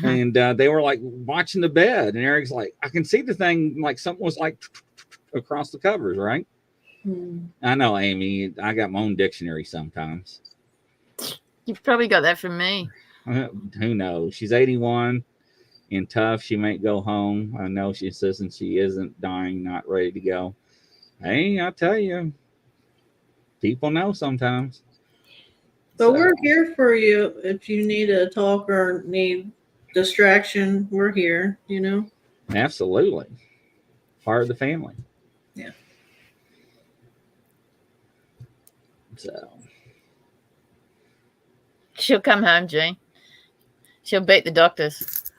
[SPEAKER 1] And they were like watching the bed. And Eric's like, I can see the thing, like something was like across the covers, right? I know, Amy. I got my own dictionary sometimes.
[SPEAKER 2] You've probably got that from me.
[SPEAKER 1] Who knows? She's 81 and tough. She might go home. I know she says, and she isn't dying, not ready to go. Hey, I'll tell you, people know sometimes.
[SPEAKER 3] But we're here for you if you need a talk or need distraction. We're here, you know.
[SPEAKER 1] Absolutely. Part of the family.
[SPEAKER 3] Yeah.
[SPEAKER 1] So.
[SPEAKER 2] She'll come home, Jean. She'll beat the doctors.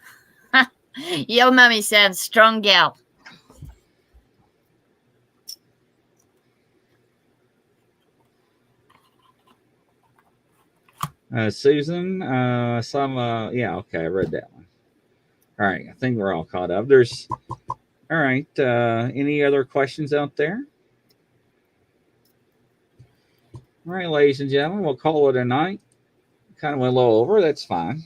[SPEAKER 2] Your mummy sounds strong, gal.
[SPEAKER 1] Susan, yeah, okay, I read that one. All right, I think we're all caught up. All right, any other questions out there? All right, ladies and gentlemen, we'll call it a night. Kind of went a little over, that's fine.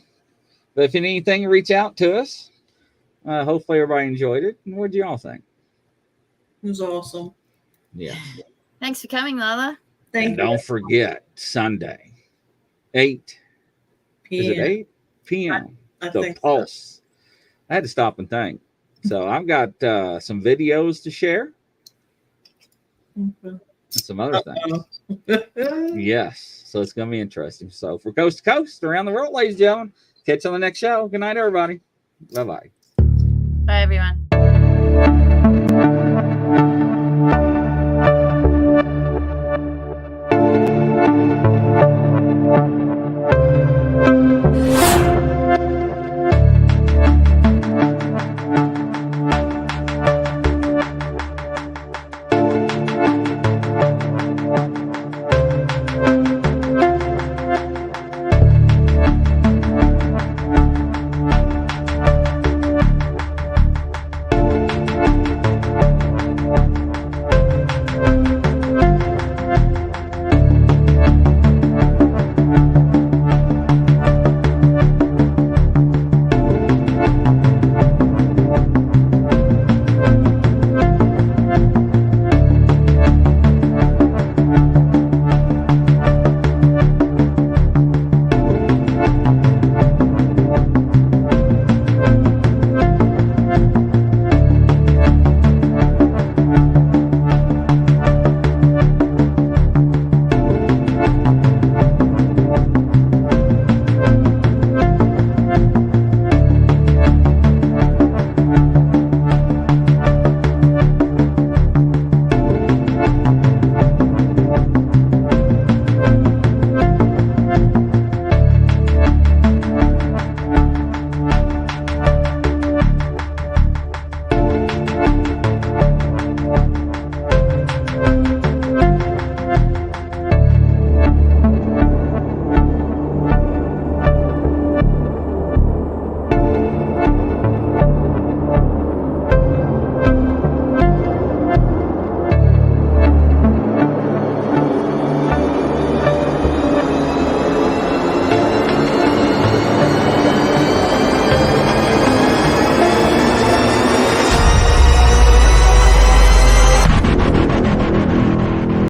[SPEAKER 1] But if you need anything, reach out to us. Hopefully everybody enjoyed it. And what do you all think?
[SPEAKER 3] It was awesome.
[SPEAKER 1] Yeah.
[SPEAKER 2] Thanks for coming, Lola.
[SPEAKER 3] Thank
[SPEAKER 1] and
[SPEAKER 3] you.
[SPEAKER 1] Don't forget, Sunday, 8
[SPEAKER 3] PM.
[SPEAKER 1] Is it 8 p.m.?
[SPEAKER 3] I
[SPEAKER 1] The
[SPEAKER 3] think
[SPEAKER 1] Pulse.
[SPEAKER 3] So.
[SPEAKER 1] I had to stop and think. So I've got some videos to share and some other things. Yes. So it's going to be interesting. So for coast to coast, around the world, ladies and gentlemen, catch you on the next show. Good night, everybody. Bye-bye.
[SPEAKER 2] Bye, everyone.